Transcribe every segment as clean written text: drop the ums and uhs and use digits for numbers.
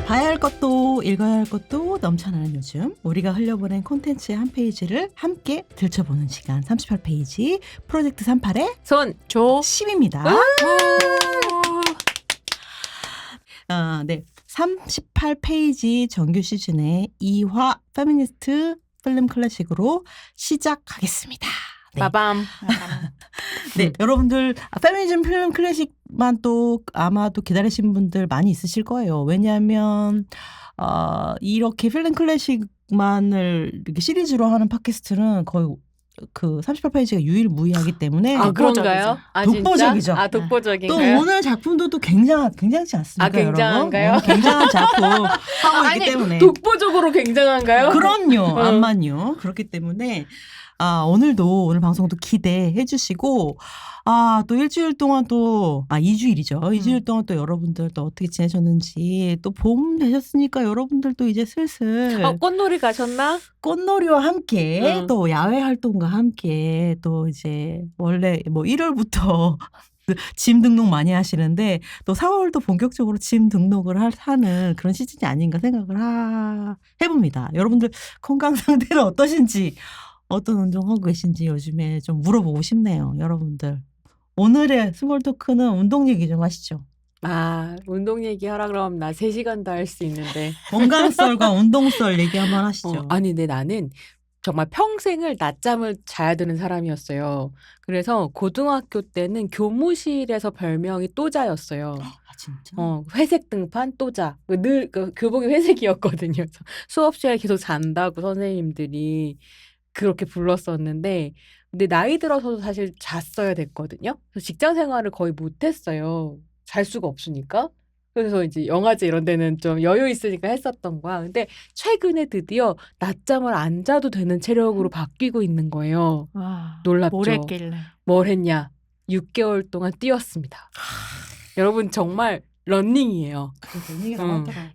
봐야 할 것도 읽어야 할 것도 넘쳐나는 요즘, 우리가 흘려보낸 콘텐츠의 한 페이지를 함께 들춰보는 시간, 38페이지 프로젝트 38의 손조 10입니다. 네, 38페이지 정규 시즌의 2화 페미니스트 필름 클래식으로 시작하겠습니다. 네. 빠밤. 네, 여러분들 페미니즘 필름 클래식만 또 아마도 기다리신 분들 많이 있으실 거예요. 왜냐하면 이렇게 필름 클래식만을 이렇게 시리즈로 하는 팟캐스트는 거의 그 38페이지가 유일무이하기 때문에 그런가요? 독보적이죠. 진짜? 또 독보적인가요? 오늘 작품도 또 굉장치 않습니까? 굉장한가요? 여러분? 굉장한 작품 하고 있기 때문에. 독보적으로 굉장한가요? 그럼요. 암만요. 그렇기 때문에 오늘 방송도 기대해 주시고, 또 일주일 동안 2주일이죠. 2주일 동안 또 여러분들 또 어떻게 지내셨는지, 또 봄 되셨으니까 여러분들도 이제 슬슬 꽃놀이 가셨나? 꽃놀이와 함께 또 야외 활동과 함께 또 이제 원래 1월부터 짐 등록 많이 하시는데 또 4월도 본격적으로 짐 등록을 하는 그런 시즌이 아닌가 생각을 해봅니다. 여러분들 건강 상태는 어떠신지, 어떤 운동하고 계신지 요즘에 좀 물어보고 싶네요. 여러분들. 오늘의 스몰 토크는 운동 얘기 좀 하시죠. 운동 얘기 하라 그러면 나 3시간도 할 수 있는데. 건강썰과 운동썰 얘기 한번 하시죠. 근데 나는 정말 평생을 낮잠을 자야 되는 사람이었어요. 그래서 고등학교 때는 교무실에서 별명이 또자였어요. 진짜? 회색 등판 또자. 늘 교복이 회색이었거든요. 그래서 수업 시간에 계속 잔다고 선생님들이 그렇게 불렀었는데, 근데 나이 들어서도 사실 잤어야 됐거든요. 그래서 직장 생활을 거의 못했어요. 잘 수가 없으니까. 그래서 이제 영화제 이런 데는 좀 여유 있으니까 했었던 거야. 근데 최근에 드디어 낮잠을 안 자도 되는 체력으로 바뀌고 있는 거예요. 놀랍죠? 뭘 했길래. 뭘 했냐? 6개월 동안 뛰었습니다. 여러분, 정말 러닝이에요.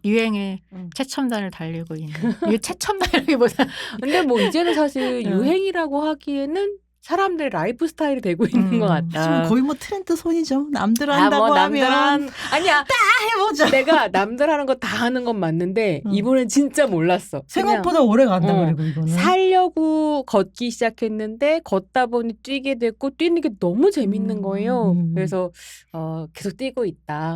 유행의 최첨단을 달리고 있는. 이게 최첨단이라기보다. 근데 이제는 사실 유행이라고 하기에는 사람들의 라이프 스타일이 되고 있는 것 같다. 하지만 거의 트렌드 손이죠. 남들 한다고 하면 아니야. 다 해보자. 내가 남들 하는 거 다 하는 건 맞는데 이번엔 진짜 몰랐어. 생각보다 오래 간다. 그리고 이거는 살려고 걷기 시작했는데 걷다 보니 뛰게 됐고, 뛰는 게 너무 재밌는 거예요. 그래서 계속 뛰고 있다.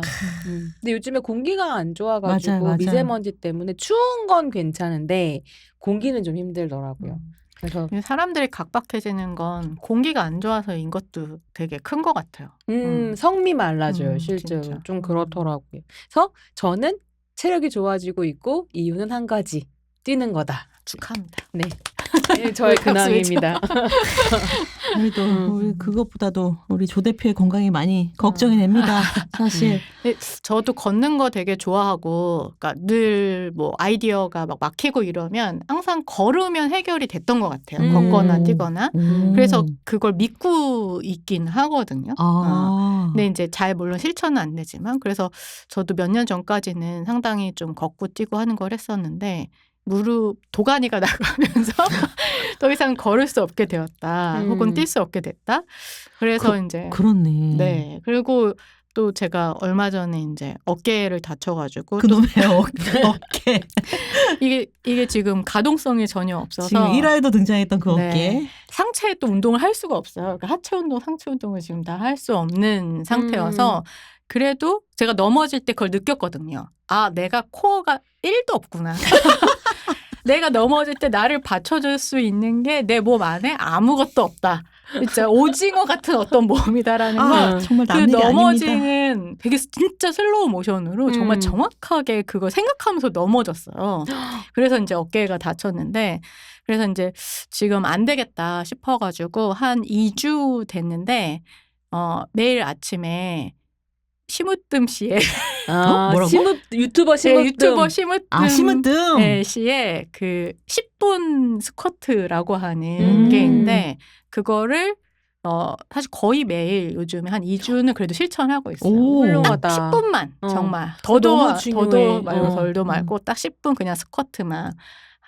근데 요즘에 공기가 안 좋아가지고 맞아요. 미세먼지 때문에 추운 건 괜찮은데 공기는 좀 힘들더라고요. 그래서 사람들이 각박해지는 건 공기가 안 좋아서인 것도 되게 큰 것 같아요. 성미 말라져요. 실제로. 진짜. 좀 그렇더라고요. 그래서 저는 체력이 좋아지고 있고 이유는 한 가지. 뛰는 거다. 축하합니다. 네. 저의 근황입니다. 우리 그것보다도 우리 조 대표의 건강이 많이 걱정이 됩니다. 사실. 저도 걷는 거 되게 좋아하고, 그러니까 늘 아이디어가 막히고 이러면 항상 걸으면 해결이 됐던 것 같아요. 걷거나 뛰거나. 그래서 그걸 믿고 있긴 하거든요. 근데 이제 물론 실천은 안 되지만, 그래서 저도 몇 년 전까지는 상당히 좀 걷고 뛰고 하는 걸 했었는데, 무릎 도가니가 나가면서 더 이상 걸을 수 없게 되었다. 혹은 뛸 수 없게 됐다. 그래서 이제 그렇네. 네. 그리고 또 제가 얼마 전에 이제 어깨를 다쳐가지고 그놈의 어깨. 이게 지금 가동성이 전혀 없어서 지금 1화에도 등장했던 그 어깨. 네. 상체에 또 운동을 할 수가 없어요. 그러니까 하체 운동, 상체 운동을 지금 다 할 수 없는 상태여서 그래도 제가 넘어질 때 그걸 느꼈거든요. 내가 코어가 1도 없구나. 내가 넘어질 때 나를 받쳐줄 수 있는 게 내 몸 안에 아무것도 없다. 진짜 오징어 같은 어떤 몸이다라는 걸 정말 그 남 얘기 넘어지는 아닙니다. 되게 진짜 슬로우 모션으로 정말 정확하게 그걸 생각하면서 넘어졌어요. 그래서 이제 어깨가 다쳤는데, 그래서 이제 지금 안 되겠다 싶어가지고 한 2주 됐는데 매일 아침에 심으뜸 씨의 뭐라고? 유튜버 심으뜸. 네, 유튜버 심으뜸 심으뜸. 네, 씨의 그 10분 스쿼트라고 하는 게 있는데, 그거를 사실 거의 매일 요즘에 한 2주는 그래도 실천하고 있어요. 훌륭하다. 10분만 정말 너무 더도 중요해. 말고 덜도 말고 딱 10분 그냥 스쿼트만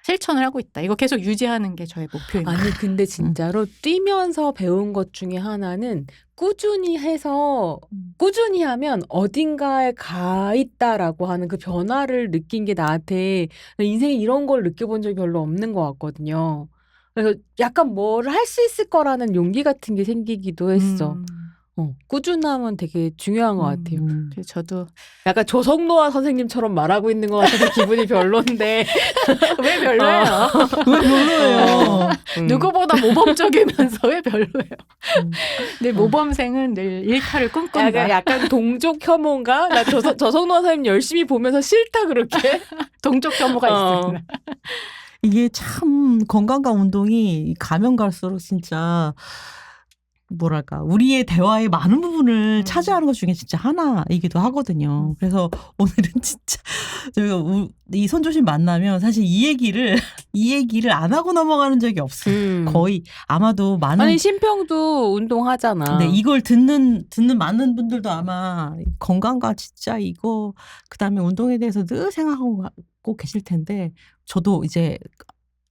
실천을 하고 있다. 이거 계속 유지하는 게 저의 목표입니다. 아니 근데 진짜로 뛰면서 배운 것 중에 하나는 꾸준히 해서 꾸준히 하면 어딘가에 가 있다라고 하는 그 변화를 느낀 게 나한테 인생에 이런 걸 느껴본 적이 별로 없는 것 같거든요. 그래서 약간 뭘 할 수 있을 거라는 용기 같은 게 생기기도 했어. 꾸준함은 되게 중요한 것 같아요. 그래서 저도 약간 조성노아 선생님처럼 말하고 있는 것 같아서 기분이 별론데 왜 별로예요? 왜 별로예요? 누구보다 모범적이면서 왜 별로예요? 늘 모범생은 늘 일탈을 꿈꾼다. 약간 동족 혐오인가? 나 조성노아 선생님 열심히 보면서 싫다 그렇게. 동족 혐오가 있습니다. 이게 참 건강과 운동이 가면 갈수록 진짜 뭐랄까 우리의 대화의 많은 부분을 차지하는 것 중에 진짜 하나이기도 하거든요. 그래서 오늘은 진짜 저희가 이 손조심 만나면 사실 이 얘기를 안 하고 넘어가는 적이 없어요. 거의 아마도 많은 아니 신평도 운동하잖아. 근데 이걸 듣는 많은 분들도 아마 건강과 진짜 이거 그다음에 운동에 대해서 늘 생각하고 계실 텐데 저도 이제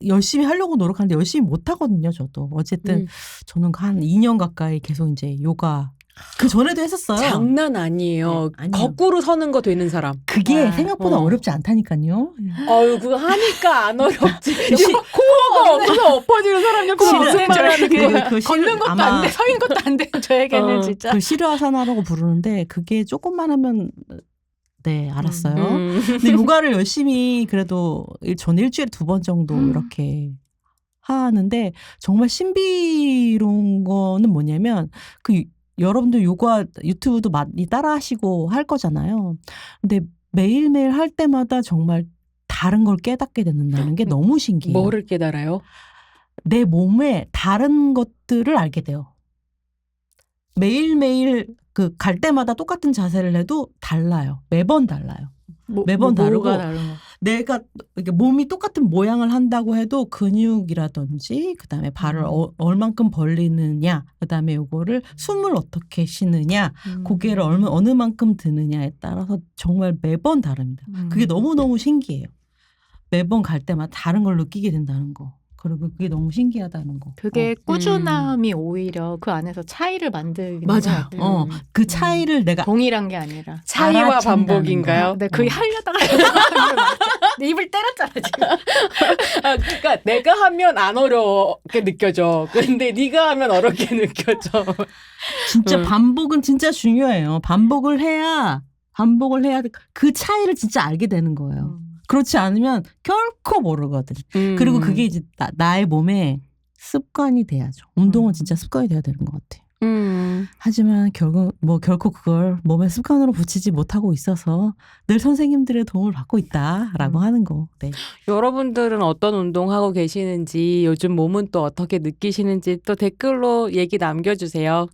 열심히 하려고 노력하는데 열심히 못 하거든요. 저도 어쨌든 저는 한 2년 가까이 계속 이제 요가 그 전에도 했었어요. 장난 아니에요. 네, 아니에요. 거꾸로 서는 거 되는 사람. 그게 생각보다 어렵지 않다니까요. 어유 그거 하니까 안 어렵지. 코어가 없어서 엎어지는 사람 옆에 무슨 말하는 거야. 걷는 것도 안 돼, 서 있는 것도 안 돼. 저에게는 진짜. 그 시르아사나라고 부르는데 그게 조금만 하면 네, 알았어요. 근데 요가를 열심히 그래도 저는 일주일에 2번 정도 이렇게 하는데 정말 신비로운 거는 뭐냐면 그 여러분들 요가 유튜브도 많이 따라 하시고 할 거잖아요. 근데 매일매일 할 때마다 정말 다른 걸 깨닫게 된다는 게 너무 신기해요. 뭐를 깨달아요? 내 몸에 다른 것들을 알게 돼요. 매일매일 그 갈 때마다 똑같은 자세를 해도 달라요. 매번 달라요. 매번 다르고 내가 이렇게 몸이 똑같은 모양을 한다고 해도 근육이라든지 그다음에 발을 얼만큼 벌리느냐 그다음에 요거를 숨을 어떻게 쉬느냐 고개를 어느 만큼 드느냐에 따라서 정말 매번 다릅니다. 그게 너무너무 신기해요. 매번 갈 때마다 다른 걸 느끼게 된다는 거. 그리고 그게 너무 신기하다는 거. 그게 꾸준함이 오히려 그 안에서 차이를 만들는 맞아요. 그 차이를 내가 동일한 게 아니라 차이와 알아챈다는 반복인가요? 네, 그게 하려다가 입을 때렸잖아 지금. 그러니까 내가 하면 안 어렵게 느껴져. 근데 네가 하면 어렵게 느껴져. 진짜 반복은 진짜 중요해요. 반복을 해야 그 차이를 진짜 알게 되는 거예요. 그렇지 않으면 결코 모르거든. 그리고 그게 이제 나의 몸에 습관이 돼야죠. 운동은 진짜 습관이 돼야 되는 것 같아요. 하지만 결코 그걸 몸에 습관으로 붙이지 못하고 있어서 늘 선생님들의 도움을 받고 있다라고 하는 거. 네. 여러분들은 어떤 운동하고 계시는지 요즘 몸은 또 어떻게 느끼시는지 또 댓글로 얘기 남겨주세요.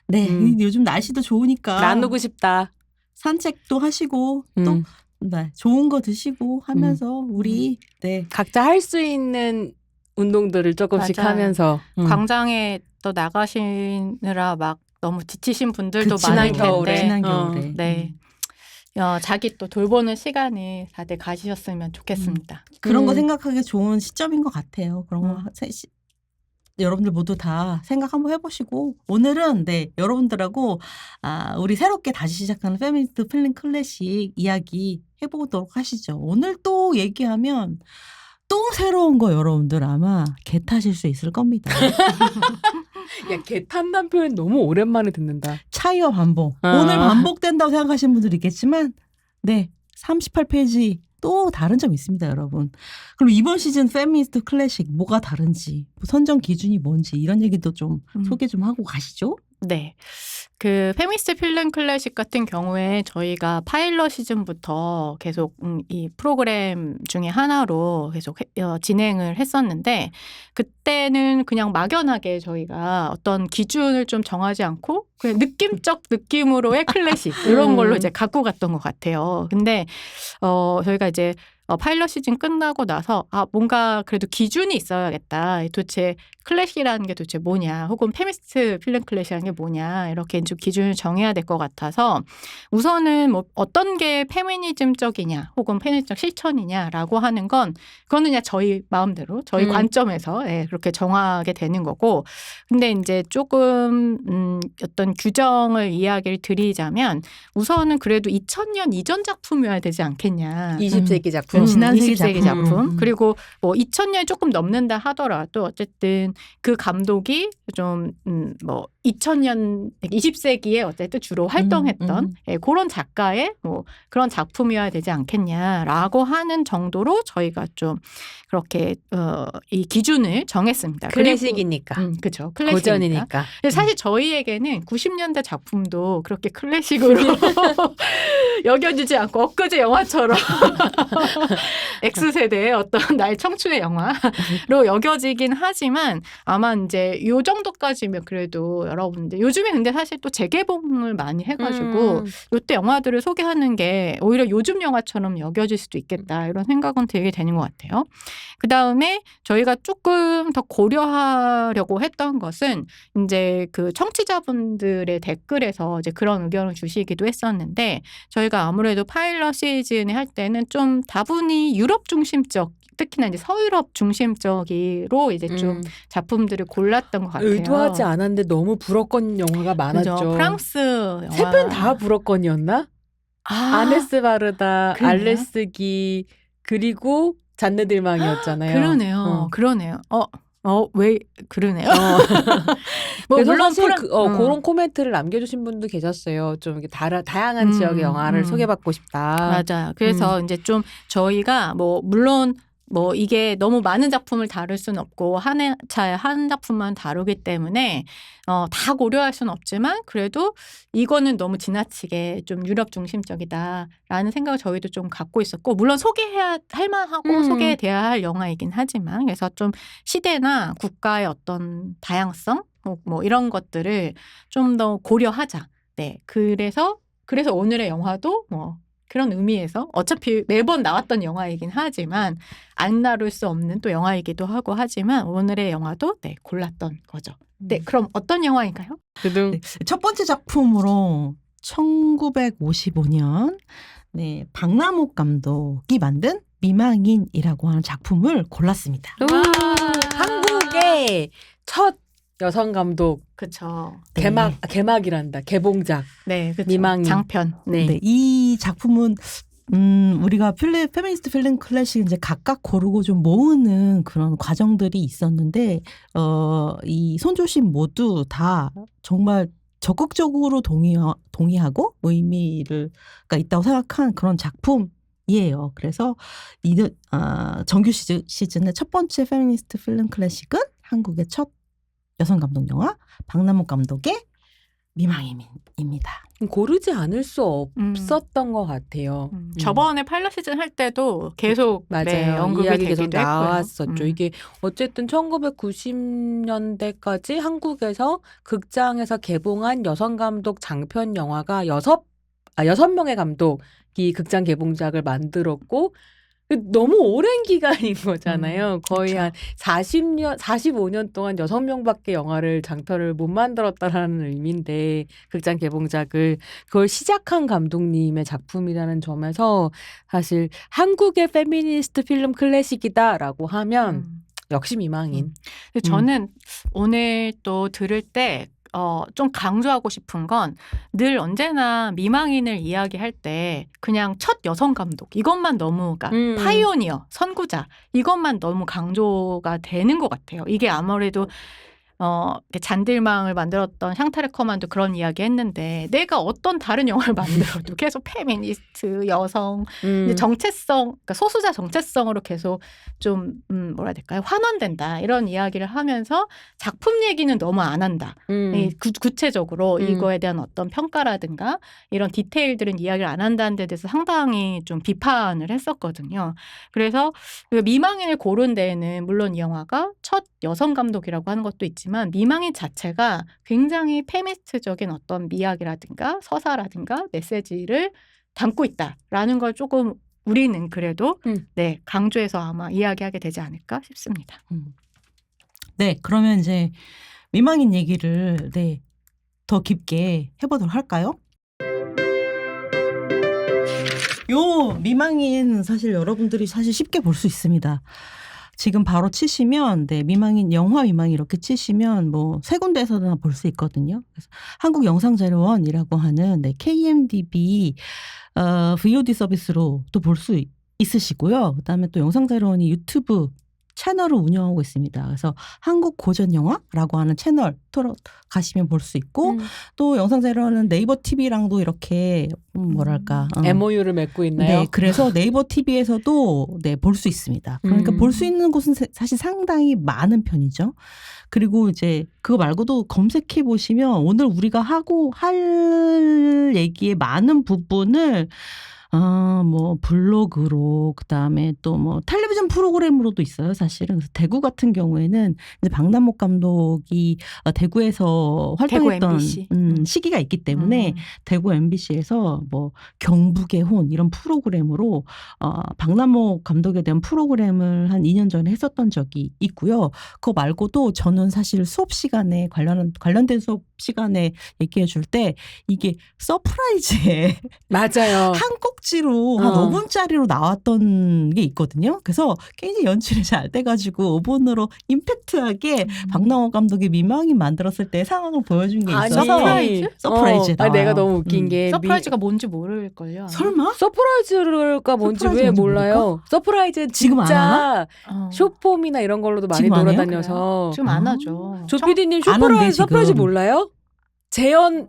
네. 요즘 날씨도 좋으니까 나누고 싶다. 산책도 하시고 또 네, 좋은 거 드시고 하면서 우리 네. 각자 할 수 있는 운동들을 조금씩 맞아요. 하면서 광장에 또 나가시느라 막 너무 지치신 분들도 많을 텐데 지난 겨울에 네. 자기 또 돌보는 시간이 다들 가지셨으면 좋겠습니다. 그런 거 생각하기 좋은 시점인 것 같아요. 그런 거 여러분들 모두 다 생각 한번 해보시고 오늘은 네 여러분들하고 우리 새롭게 다시 시작하는 페미니스트 필링 클래식 이야기 해보도록 하시죠. 오늘 또 얘기하면 또 새로운 거 여러분들 아마 개 타실 수 있을 겁니다. 야, 개 탄다는 표현 너무 오랜만에 듣는다. 차이와 반복. 오늘 반복된다고 생각하시는 분들이 있겠지만 네 38페이지 또 다른 점이 있습니다, 여러분. 그럼 이번 시즌 페미니스트 클래식 뭐가 다른지, 선정 기준이 뭔지 이런 얘기도 좀 소개 좀 하고 가시죠. 네. 그 페미니스트 필름 클래식 같은 경우에 저희가 파일럿 시즌부터 계속 이 프로그램 중에 하나로 계속 진행을 했었는데 그때는 그냥 막연하게 저희가 어떤 기준을 좀 정하지 않고 그냥 느낌적 느낌으로의 클래식 이런 걸로 이제 갖고 갔던 것 같아요. 근데 저희가 이제 파일럿 시즌 끝나고 나서 뭔가 그래도 기준이 있어야겠다. 도대체 클래식이라는 게 도대체 뭐냐, 혹은 페미니스트 필름 클래식이라는 게 뭐냐, 이렇게 좀 기준을 정해야 될 것 같아서 우선은 뭐 어떤 게 페미니즘적이냐, 혹은 페미니즘적 실천이냐라고 하는 건 그거는 그냥 저희 마음대로, 저희 관점에서 그렇게 정하게 되는 거고, 근데 이제 조금 어떤 규정을 이야기를 드리자면 우선은 그래도 2000년 이전 작품이어야 되지 않겠냐. 20세기 작품. 지난 세기 20세기 작품. 작품. 그리고 뭐 2000년이 조금 넘는다 하더라도 어쨌든 그 감독이 좀 뭐 2000년 20세기에 어쨌든 주로 활동했던 그런 작가의 뭐 그런 작품이어야 되지 않겠냐라고 하는 정도로 저희가 좀 그렇게 이 기준을 정했습니다. 클래식이니까. 그렇죠. 고전이니까. 근데 사실 저희에게는 90년대 작품도 그렇게 클래식으로 여겨지지 않고 엊그제 영화처럼 X세대의 어떤 나의 청춘의 영화로 여겨지긴 하지만 아마 이제 요 정도까지면 그래도 여러분들 요즘에 근데 사실 또 재개봉을 많이 해가지고 요때 영화들을 소개하는 게 오히려 요즘 영화처럼 여겨질 수도 있겠다 이런 생각은 들게 되는 것 같아요. 그 다음에 저희가 조금 더 고려하려고 했던 것은 이제 그 청취자분들의 댓글에서 이제 그런 의견을 주시기도 했었는데 저희가 아무래도 파일럿 시즌을 할 때는 좀 다분히 유럽 중심적 특히나 이제 서유럽 중심적으로 이제 좀 작품들을 골랐던 것 같아요. 의도하지 않았는데 너무 불어권 영화가 많았죠. 그죠. 프랑스 영화. 세 편 다 불어권이었나? 아네스 바르다, 그러네요. 알레스기 그리고 잔느들망이었잖아요. 그러네요. 그러네요. 왜 그러네요. 뭐 물론 물론 사실 그런 코멘트를 남겨주신 분도 계셨어요. 좀 이렇게 다양한 지역의 영화를 소개받고 싶다. 맞아요. 그래서 이제 좀 저희가 뭐 물론 뭐 이게 너무 많은 작품을 다룰 수는 없고 한 회차에 한 작품만 다루기 때문에 다 고려할 수는 없지만 그래도 이거는 너무 지나치게 좀 유럽 중심적이다라는 생각을 저희도 좀 갖고 있었고 물론 소개해야 할 만하고 소개돼야 할 영화이긴 하지만 그래서 좀 시대나 국가의 어떤 다양성 뭐 이런 것들을 좀 더 고려하자. 네, 그래서 오늘의 영화도 뭐 그런 의미에서 어차피 매번 나왔던 영화이긴 하지만 안 나눌 수 없는 또 영화이기도 하고 하지만 오늘의 영화도 네, 골랐던 거죠. 네, 그럼 어떤 영화인가요? 네, 첫 번째 작품으로 1955년 박남욱 감독이 만든 미망인이라고 하는 작품을 골랐습니다. 한국의 첫 여성 감독 그렇죠. 개막이란다. 개봉작. 네, 그쵸. 미망인. 장편. 네, 이 작품은 우리가 페미니스트 필름 클래식 이제 각각 고르고 좀 모으는 그런 과정들이 있었는데 이 손조심 모두 다 정말 적극적으로 동의하고 의미가 있다고 생각한 그런 작품이에요. 그래서 정규 시즌의 첫 번째 페미니스트 필름 클래식은 한국의 첫 여성 감독 영화 박남욱 감독의 미망인입니다. 고르지 않을 수 없었던 것 같아요. 저번에 파일럿 시즌 할 때도 계속 맞아요. 네, 언급이 이야기 계속 되기도 나왔었죠. 했고요. 이게 어쨌든 1990년대까지 한국에서 극장에서 개봉한 여성 감독 장편 영화가 6명의 감독이 극장 개봉작을 만들었고 너무 오랜 기간인 거잖아요. 거의 그쵸. 한 40년, 45년 동안 6명밖에 영화를 장편을 못 만들었다라는 의미인데 극장 개봉작을 그걸 시작한 감독님의 작품이라는 점에서 사실 한국의 페미니스트 필름 클래식이다라고 하면 역시 미망인. 근데 저는 오늘 또 들을 때 좀 강조하고 싶은 건 늘 언제나 미망인을 이야기할 때 그냥 첫 여성 감독 이것만 너무 그러니까 파이오니어, 선구자 이것만 너무 강조가 되는 것 같아요. 이게 아무래도 잔들망을 만들었던 샹타르 커만도 그런 이야기 했는데 내가 어떤 다른 영화를 만들어도 계속 페미니스트, 여성, 이제 정체성, 그러니까 소수자 정체성으로 계속 좀 뭐라 해야 될까요? 환원된다. 이런 이야기를 하면서 작품 얘기는 너무 안 한다. 구체적으로 이거에 대한 어떤 평가라든가 이런 디테일들은 이야기를 안 한다는 데 대해서 상당히 좀 비판을 했었거든요. 그래서 미망인을 고른 데에는 물론 이 영화가 첫 여성 감독이라고 하는 것도 있지만 미망인 자체가 굉장히 페미니스트적인 어떤 미학이라든가 서사라든가 메시지를 담고 있다라는 걸 조금 우리는 그래도 음. 네, 강조해서 아마 이야기하게 되지 않을까 싶습니다. 네, 그러면 이제 미망인 얘기를 네, 더 깊게 해보도록 할까요? 요 미망인 사실 여러분들이 사실 쉽게 볼 수 있습니다. 지금 바로 치시면 네, 미망인 영화 미망인 이렇게 치시면 뭐 세 군데에서나 볼 수 있거든요. 그래서 한국영상자료원이라고 하는 네, KMDB VOD 서비스로 또 볼 수 있으시고요. 그다음에 또 영상자료원이 유튜브 채널을 운영하고 있습니다. 그래서 한국 고전 영화라고 하는 채널 가시면 볼 수 있고 또 영상자료원은 네이버 TV랑도 이렇게 뭐랄까 MOU를 맺고 있나요? 네, 그래서 네이버 TV에서도 네, 볼 수 있습니다. 그러니까 볼 수 있는 곳은 사실 상당히 많은 편이죠. 그리고 이제 그거 말고도 검색해 보시면 오늘 우리가 하고 할 얘기의 많은 부분을 뭐 블로그로 그다음에 또 뭐 텔레비전 프로그램으로도 있어요, 사실은. 그래서 대구 같은 경우에는 이제 박남옥 감독이 대구에서 활동했던 MBC. 시기가 있기 때문에 대구 MBC에서 뭐 경북의 혼 이런 프로그램으로 박남옥 감독에 대한 프로그램을 한 2년 전에 했었던 적이 있고요. 그거 말고도 저는 사실 수업 시간에 관련된 수업 시간에 얘기해 줄 때 이게 서프라이즈에 맞아요. 한 꼭지로 한 5분짜리로 나왔던 게 있거든요. 그래서 굉장히 연출이 잘 돼가지고 5분으로 임팩트하게 박남옥 감독이 미망인 만들었을 때 상황을 보여준 게 있어서 서프라이즈에 나와요. 내가 너무 웃긴 게 서프라이즈가 뭔지 모를걸요. 설마? 서프라이즈가 뭔지 서프라이즈 왜 뭔지 몰라요? 서프라이즈는 지금 안 하나? 진짜 쇼폼이나 이런 걸로도 많이 지금 안 해요? 돌아다녀서 지금 안 하죠. 조피디님 안 한대, 서프라이즈 지금. 몰라요? 재현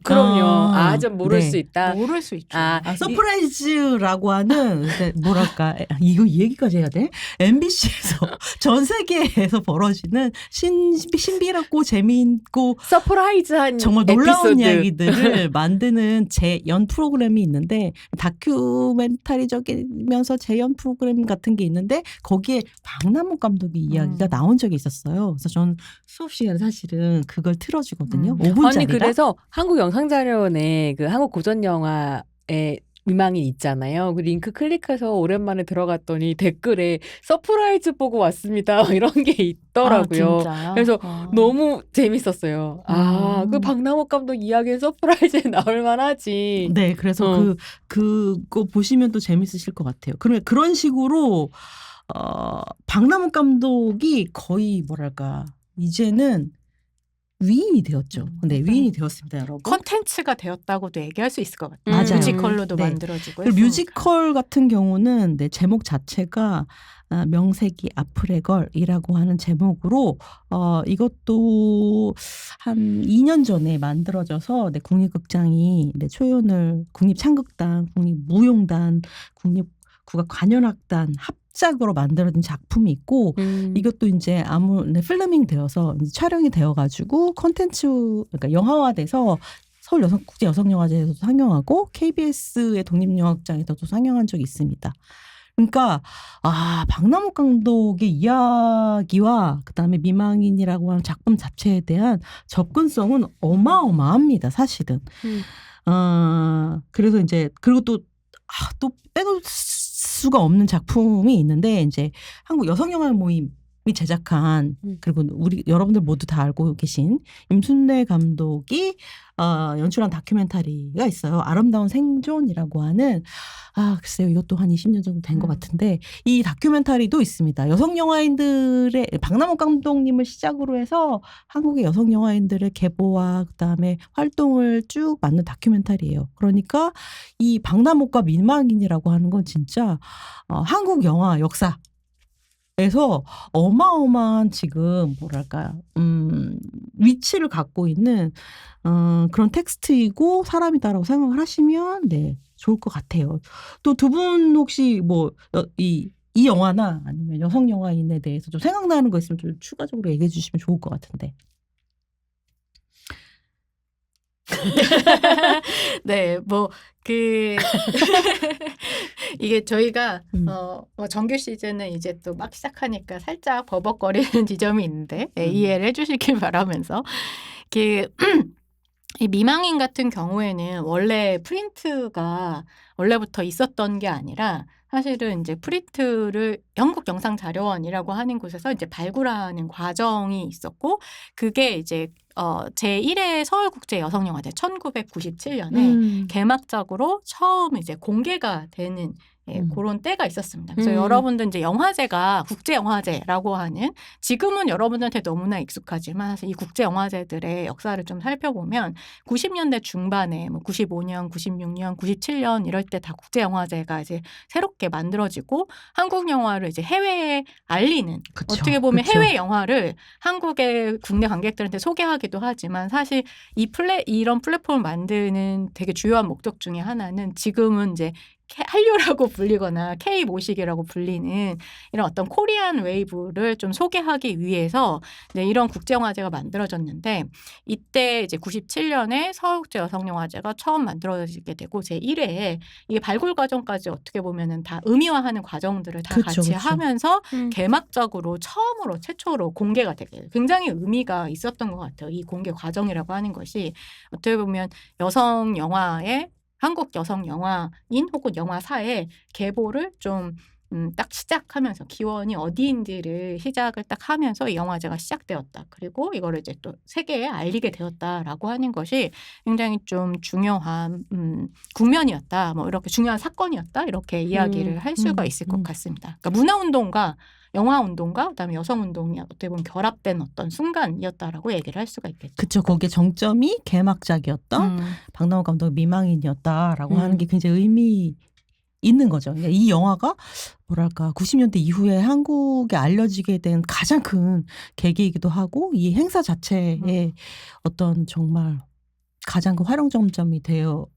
그럼요. 좀 모를 네. 수 있다. 모를 수 있죠. 서프라이즈라고 하는 뭐랄까 이거 이 얘기까지 해야 돼? MBC에서 전 세계에서 벌어지는 신비롭고 재미있고 서프라이즈한 정말 놀라운 에피소드. 이야기들을 만드는 재연 프로그램이 있는데 다큐멘터리적이면서 재연 프로그램 같은 게 있는데 거기에 박남옥 감독의 이야기가 나온 적이 있었어요. 그래서 저는 수업 시간에 사실은 그걸 틀어주거든요. 5분짜리가. 아니 그래서 한국 영상자료원에 그 한국 고전 영화에 미망인 있잖아요. 그 링크 클릭해서 오랜만에 들어갔더니 댓글에 서프라이즈 보고 왔습니다. 이런 게 있더라고요. 진짜요? 그래서 너무 재밌었어요. 그 박남옥 감독 이야기는 서프라이즈에 나올 만하지. 네, 그래서 그거 보시면 또 재밌으실 것 같아요. 그런 식으로 박남옥 감독이 거의 뭐랄까 이제는 위인이 되었죠. 네, 위인이 되었습니다, 여러분. 콘텐츠가 되었다고도 얘기할 수 있을 것 같아요. 맞아요. 뮤지컬로도 네. 만들어지고 그리고 뮤지컬 같은 경우는 네, 제목 자체가 명색이 앞으로 걸이라고 하는 제목으로 이것도 한 2년 전에 만들어져서 네, 국립극장이 네, 초연을 국립창극단, 국립무용단, 국악관현악단 합작으로 만들어진 작품이 있고 이것도 이제 필밍 되어서 이제 촬영이 되어가지고 콘텐츠 그러니까 영화화돼서 서울 국제 여성영화제에서도 상영하고 KBS의 독립영화극장에서도 상영한 적이 있습니다. 그러니까 박남옥 감독의 이야기와 그다음에 미망인이라고 하는 작품 자체에 대한 접근성은 어마어마합니다, 사실은. 그래서 이제 그리고 또 빼놓을 수가 없는 작품이 있는데 이제 한국 여성영화 모임이 제작한 그리고 여러분들 모두 다 알고 계신 임순례 감독이 연출한 다큐멘터리가 있어요. 아름다운 생존이라고 하는 글쎄요 이것도 한 20년 정도 된 것 같은데 이 다큐멘터리도 있습니다. 여성 영화인들의 박남옥 감독님을 시작으로 해서 한국의 여성 영화인들의 계보와 그다음에 활동을 쭉 만든 다큐멘터리예요. 그러니까 이 박남옥과 미망인이라고 하는 건 진짜 한국 영화 역사 에서 어마어마한 지금 뭐랄까 위치를 갖고 있는 그런 텍스트이고 사람이다라고 생각을 하시면 네 좋을 것 같아요. 또 두 분 혹시 뭐 이 영화나 아니면 여성 영화인에 대해서 좀 생각나는 거 있으면 좀 추가적으로 얘기해 주시면 좋을 것 같은데. 네, 이게 저희가 정규 시즌은 이제 또 막 시작하니까 살짝 버벅거리는 지점이 있는데 이해를 해주시길 바라면서 이 미망인 같은 경우에는 원래 프린트가 원래부터 있었던 게 아니라 사실은 이제 프린트를 영국영상자료원이라고 하는 곳에서 이제 발굴하는 과정이 있었고 그게 이제 제1회 서울국제여성영화제 1997년에 개막작으로 처음 이제 공개가 되는 그런 때가 있었습니다. 그래서 여러분들 이제 영화제가 국제영화제라고 하는 지금은 여러분들한테 너무나 익숙하지만 사실 이 국제영화제들의 역사를 좀 살펴보면 90년대 중반에 뭐 95년, 96년, 97년 이럴 때 다 국제영화제가 이제 새롭게 만들어지고 한국 영화를 이제 해외에 알리는 그쵸, 어떻게 보면 그쵸. 해외 영화를 한국의 국내 관객들한테 소개하기도 하지만 사실 이런 플랫폼을 만드는 되게 주요한 목적 중에 하나는 지금은 이제 한류라고 불리거나 K 모식이라고 불리는 이런 어떤 코리안 웨이브를 좀 소개하기 위해서 이제 이런 국제영화제가 만들어졌는데 이때 이제 97년에 서울국제여성영화제가 처음 만들어지게 되고 제1회에 이게 발굴 과정까지 어떻게 보면은 다 의미화하는 과정들을 다 그쵸, 같이 그쵸. 하면서 개막적으로 처음으로 최초로 공개가 되게 돼요. 굉장히 의미가 있었던 것 같아요. 이 공개 과정이라고 하는 것이 어떻게 보면 여성 영화의 한국 여성 영화인 혹은 영화사의 계보를 좀 딱 시작하면서 기원이 어디인지를 시작을 딱 하면서 이 영화제가 시작되었다. 그리고 이거를 이제 또 세계에 알리게 되었다라고 하는 것이 굉장히 좀 중요한 국면이었다. 뭐 이렇게 중요한 사건이었다. 이렇게 이야기를 할 수가 있을 것 같습니다. 그러니까 문화운동과 영화운동과 그다음에 여성운동이 어떻게 보면 결합된 어떤 순간이었다라고 얘기를 할 수가 있겠죠. 그쵸. 거기에 정점이 개막작이었던 박남호 감독의 미망인이었다라고 하는 게 굉장히 의미 있는 거죠. 그러니까 이 영화가 뭐랄까 90년대 이후에 한국에 알려지게 된 가장 큰 계기이기도 하고 이 행사 자체에 어떤 정말 가장 큰 활용점이 되었던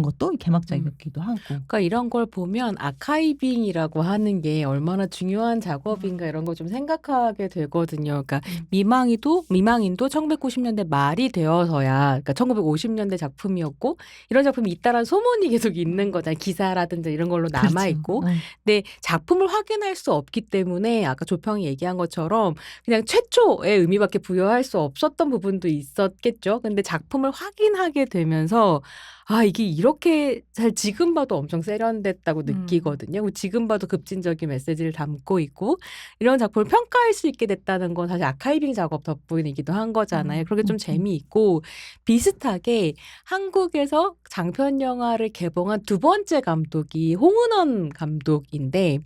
것도 이 개막작이었기도 하고. 그러니까 이런 걸 보면 아카이빙이라고 하는 게 얼마나 중요한 작업인가 이런 거 좀 생각하게 되거든요. 그러니까 미망인도 1990년대 말이 되어서야, 그러니까 1950년대 작품이었고 이런 작품이 있다라는 소문이 계속 있는 거잖아요. 기사라든지 이런 걸로 남아 그렇죠. 있고. 근데 작품을 확인할 수 없기 때문에 아까 조평이 얘기한 것처럼 그냥 최초의 의미밖에 부여할 수 없었던 부분도 있었겠죠. 근데 작품을 확인하게 되면서 아, 이게 이렇게 잘 지금 봐도 엄청 세련됐다고 느끼거든요. 그리고 지금 봐도 급진적인 메시지를 담고 있고 이런 작품을 평가할 수 있게 됐다는 건 사실 아카이빙 작업 덕분이기도 한 거잖아요. 그렇게 좀 재미있고 비슷하게 한국에서 장편 영화를 개봉한 두 번째 감독이 홍은원 감독인데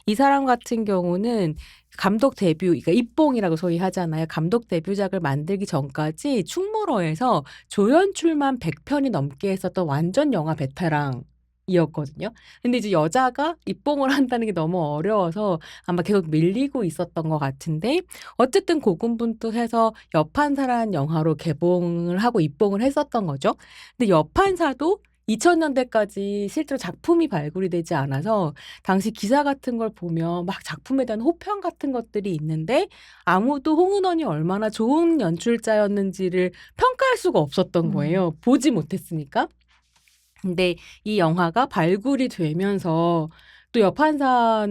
이 사람 같은 경우는 감독 데뷔, 그러니까 입봉이라고 소위 하잖아요. 감독 데뷔작을 만들기 전까지 충무로에서 조연출만 100편이 넘게 했었던 완전 영화 베테랑이었거든요. 근데 이제 여자가 입봉을 한다는 게 너무 어려워서 아마 계속 밀리고 있었던 것 같은데 어쨌든 고군분투해서 여판사라는 영화로 개봉을 하고 입봉을 했었던 거죠. 근데 여판사도 2000년대까지 실제로 작품이 발굴이 되지 않아서 당시 기사 같은 걸 보면 막 작품에 대한 호평 같은 것들이 있는데 아무도 홍은원이 얼마나 좋은 연출자였는지를 평가할 수가 없었던 거예요. 보지 못했으니까. 근데 이 영화가 발굴이 되면서 또 여판사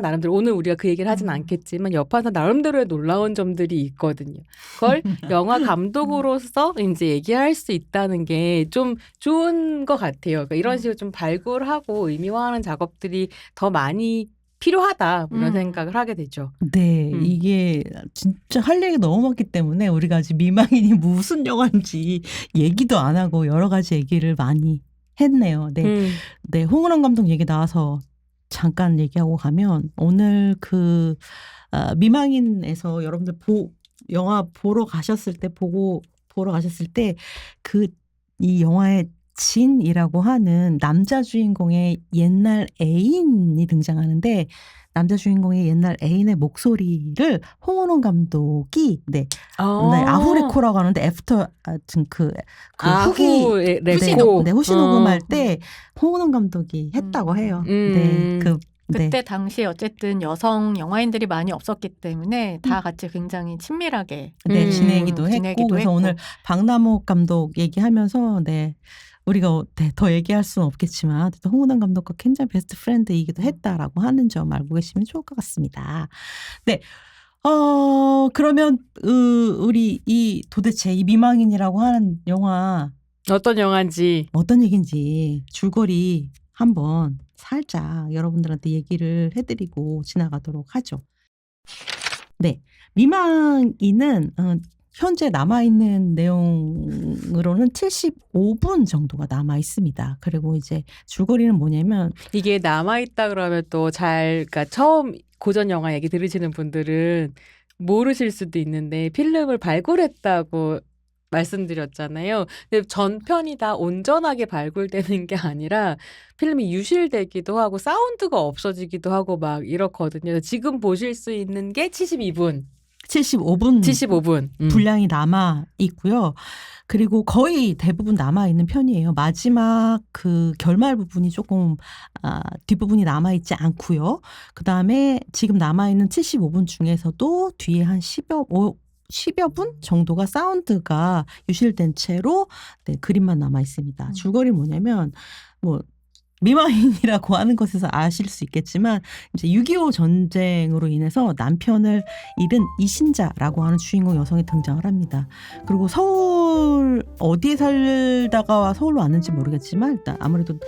나름대로 오늘 우리가 그 얘기를 하진 않겠지만 여판사 나름대로의 놀라운 점들이 있거든요. 그걸 영화 감독으로서 이제 얘기할 수 있다는 게 좀 좋은 것 같아요. 그러니까 이런 식으로 좀 발굴하고 의미화하는 작업들이 더 많이 필요하다 이런 생각을 하게 되죠. 네, 이게 진짜 할 얘기가 너무 많기 때문에 우리가 아직 미망인이 무슨 영화인지 얘기도 안 하고 여러 가지 얘기를 많이 했네요. 네, 네, 홍은원 감독 얘기 나와서 잠깐 얘기하고 가면 오늘 그 미망인에서 여러분들 영화 보러 가셨을 때 그 이 영화의 진이라고 하는 남자 주인공의 옛날 애인이 등장하는데 남자 주인공의 옛날 애인의 목소리를 홍은원 감독이 네, 아후레코라고 하는데 애프터 그 후기 후시 녹음할 때 홍은원 감독이 했다고 해요. 네, 그때 당시 어쨌든 여성 영화인들이 많이 없었기 때문에 다 같이 굉장히 친밀하게 지내기도 했고 그래서 오늘 박남호 감독 얘기하면서 네. 우리가 더 얘기할 수는 없겠지만 홍은원 감독과 굉장히 베스트 프렌드이기도 했다라고 하는 점 알고 계시면 좋을 것 같습니다. 네, 그러면 우리 도대체 이 미망인이라고 하는 영화 어떤 영화인지. 어떤 얘기인지 줄거리 한번 살짝 여러분들한테 얘기를 해드리고 지나가도록 하죠. 네, 미망인은 현재 남아있는 내용으로는 75분 정도가 남아있습니다. 그리고 이제 줄거리는 뭐냐면 이게 남아있다 그러면 또 그러니까 처음 고전 영화 얘기 들으시는 분들은 모르실 수도 있는데 필름을 발굴했다고 말씀드렸잖아요. 근데 전편이 다 온전하게 발굴되는 게 아니라 필름이 유실되기도 하고 사운드가 없어지기도 하고 막 이렇거든요. 지금 보실 수 있는 게 72분. 75분 음. 분량이 남아 있고요. 그리고 거의 대부분 남아 있는 편이에요. 마지막 그 결말 부분이 조금 뒷부분이 남아 있지 않고요. 그다음에 지금 남아 있는 75분 중에서도 뒤에 한 10여 분 정도가 사운드가 유실된 채로 네, 그림만 남아 있습니다. 줄거리 뭐냐면 뭐 미망인이라고 하는 것에서 아실 수 있겠지만 이제 6.25 전쟁으로 인해서 남편을 잃은 이신자라고 하는 주인공 여성이 등장을 합니다. 그리고 서울 어디에 살다가 서울로 왔는지 모르겠지만 일단 아무래도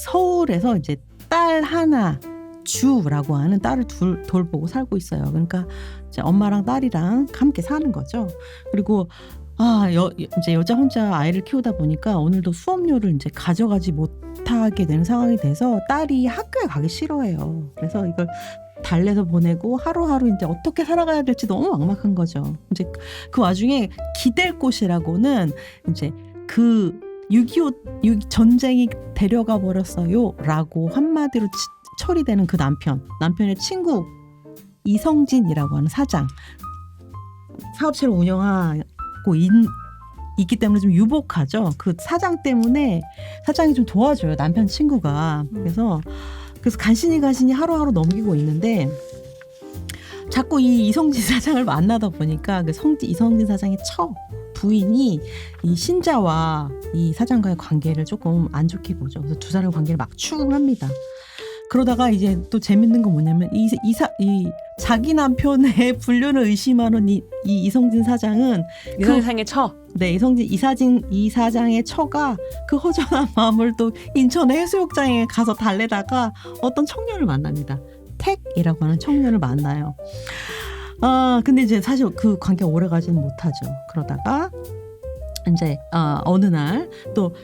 서울에서 이제 딸 하나 주라고 하는 딸을 돌보고 살고 있어요. 그러니까 이제 엄마랑 딸이랑 함께 사는 거죠. 그리고 이제 여자 혼자 아이를 키우다 보니까 오늘도 수업료를 이제 가져가지 못하게 되는 상황이 돼서 딸이 학교에 가기 싫어해요. 그래서 이걸 달래서 보내고 하루하루 이제 어떻게 살아가야 될지 너무 막막한 거죠. 이제 그 와중에 기댈 곳이라고는 이제 그 6.25 전쟁이 데려가 버렸어요라고 한마디로 처리되는 그 남편의 친구 이성진이라고 하는 사장, 사업체를 운영하고 있기 때문에 좀 유복하죠. 그 사장 때문에 사장이 좀 도와줘요. 남편 친구가. 그래서 간신히 하루하루 넘기고 있는데 자꾸 이 이성진 사장을 만나다 보니까 이성진 사장의 처 부인이 이 신자와 이 사장과의 관계를 조금 안 좋게 보죠. 그래서 두 사람의 관계를 막 추궁합니다. 그러다가 이제 또 재밌는 건 뭐냐면 이 자기 남편의 불륜을 의심하는 이 이성진 사장은 이성상의 처. 네, 이 사장의 처가 그 허전한 마음을 또 인천의 해수욕장에 가서 달래다가 어떤 청년을 만납니다. 택이라고 하는 청년을 만나요. 근데 이제 사실 그 관계가 오래 가지는 못하죠. 그러다가 이제 어느 날 또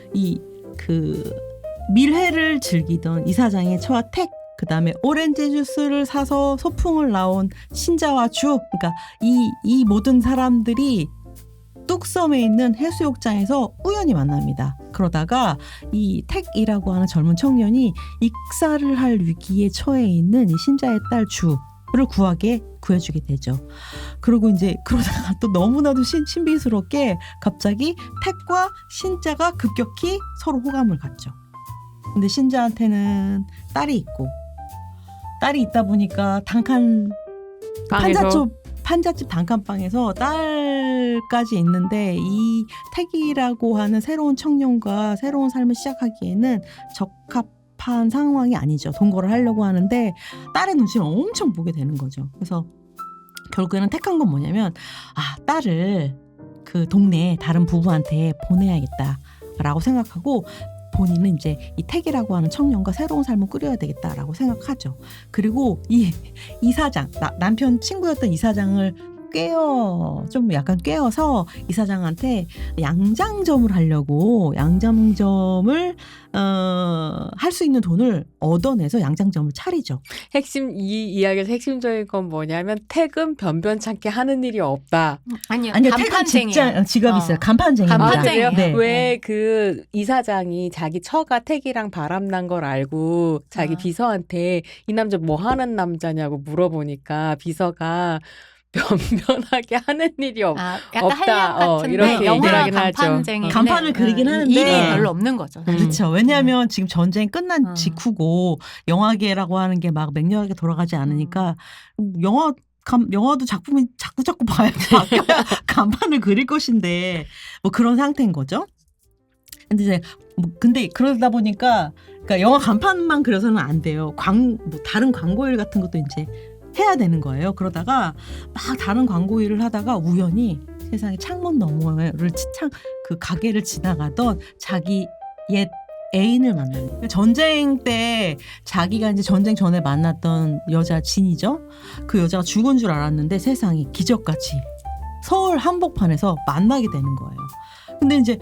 밀회를 즐기던 이 사장의 처와 택, 그 다음에 오렌지 주스를 사서 소풍을 나온 신자와 주, 그러니까 이 모든 사람들이 뚝섬에 있는 해수욕장에서 우연히 만납니다. 그러다가 이 택이라고 하는 젊은 청년이 익사를 할 위기에 처해 있는 이 신자의 딸 주를 구해주게 되죠. 그리고 이제 그러다가 또 너무나도 신비스럽게 갑자기 택과 신자가 급격히 서로 호감을 갖죠. 근데 신자한테는 딸이 있다 보니까 판잣집 단칸방에서 딸까지 있는데 이 택이라고 하는 새로운 청년과 새로운 삶을 시작하기에는 적합한 상황이 아니죠. 동거를 하려고 하는데 딸의 눈치를 엄청 보게 되는 거죠. 그래서 결국에는 택한 건 뭐냐면 딸을 그 동네 다른 부부한테 보내야겠다라고 생각하고 본인은 이제 이 택이라고 하는 청년과 새로운 삶을 꾸려야 되겠다라고 생각하죠. 그리고 이 사장, 남편 친구였던 이 사장을 약간 꿰어서 이 사장한테 양장점을 하려고 양장점을 할 수 있는 돈을 얻어내서 양장점을 차리죠. 이 이야기에서 핵심적인 건 뭐냐면 택은 변변찮게 하는 일이 없다. 아니요, 택은 직업이 있어요. 간판쟁이입니다. 간판쟁이에요. 네. 왜 그 이사장이 자기 처가 택이랑 바람난 걸 알고 자기 비서한테 이 남자 뭐 하는 남자냐고 물어보니까 비서가 변변하게 하는 일이 약간 없다. 한약 같은데 이렇게 영화 얘기하긴 하죠. 간판쟁이 간판을 그리긴 하는데 일이 별로 없는 거죠. 그렇죠. 왜냐하면 지금 전쟁이 끝난 직후고 영화계라고 하는 게 막 맹렬하게 돌아가지 않으니까 영화도 작품이 자꾸 바뀌어야 간판을 그릴 것인데 뭐 그런 상태인 거죠. 근데 그러다 보니까 그러니까 영화 간판만 그려서는 안 돼요. 다른 광고일 같은 것도 이제 해야 되는 거예요. 그러다가 막 다른 광고 일을 하다가 우연히 세상에 창문 너머를 그 가게를 지나가던 자기 옛 애인을 만나요. 전쟁 때 자기가 이제 전쟁 전에 만났던 여자 진이죠. 그 여자가 죽은 줄 알았는데 세상에 기적같이 서울 한복판에서 만나게 되는 거예요. 근데 이제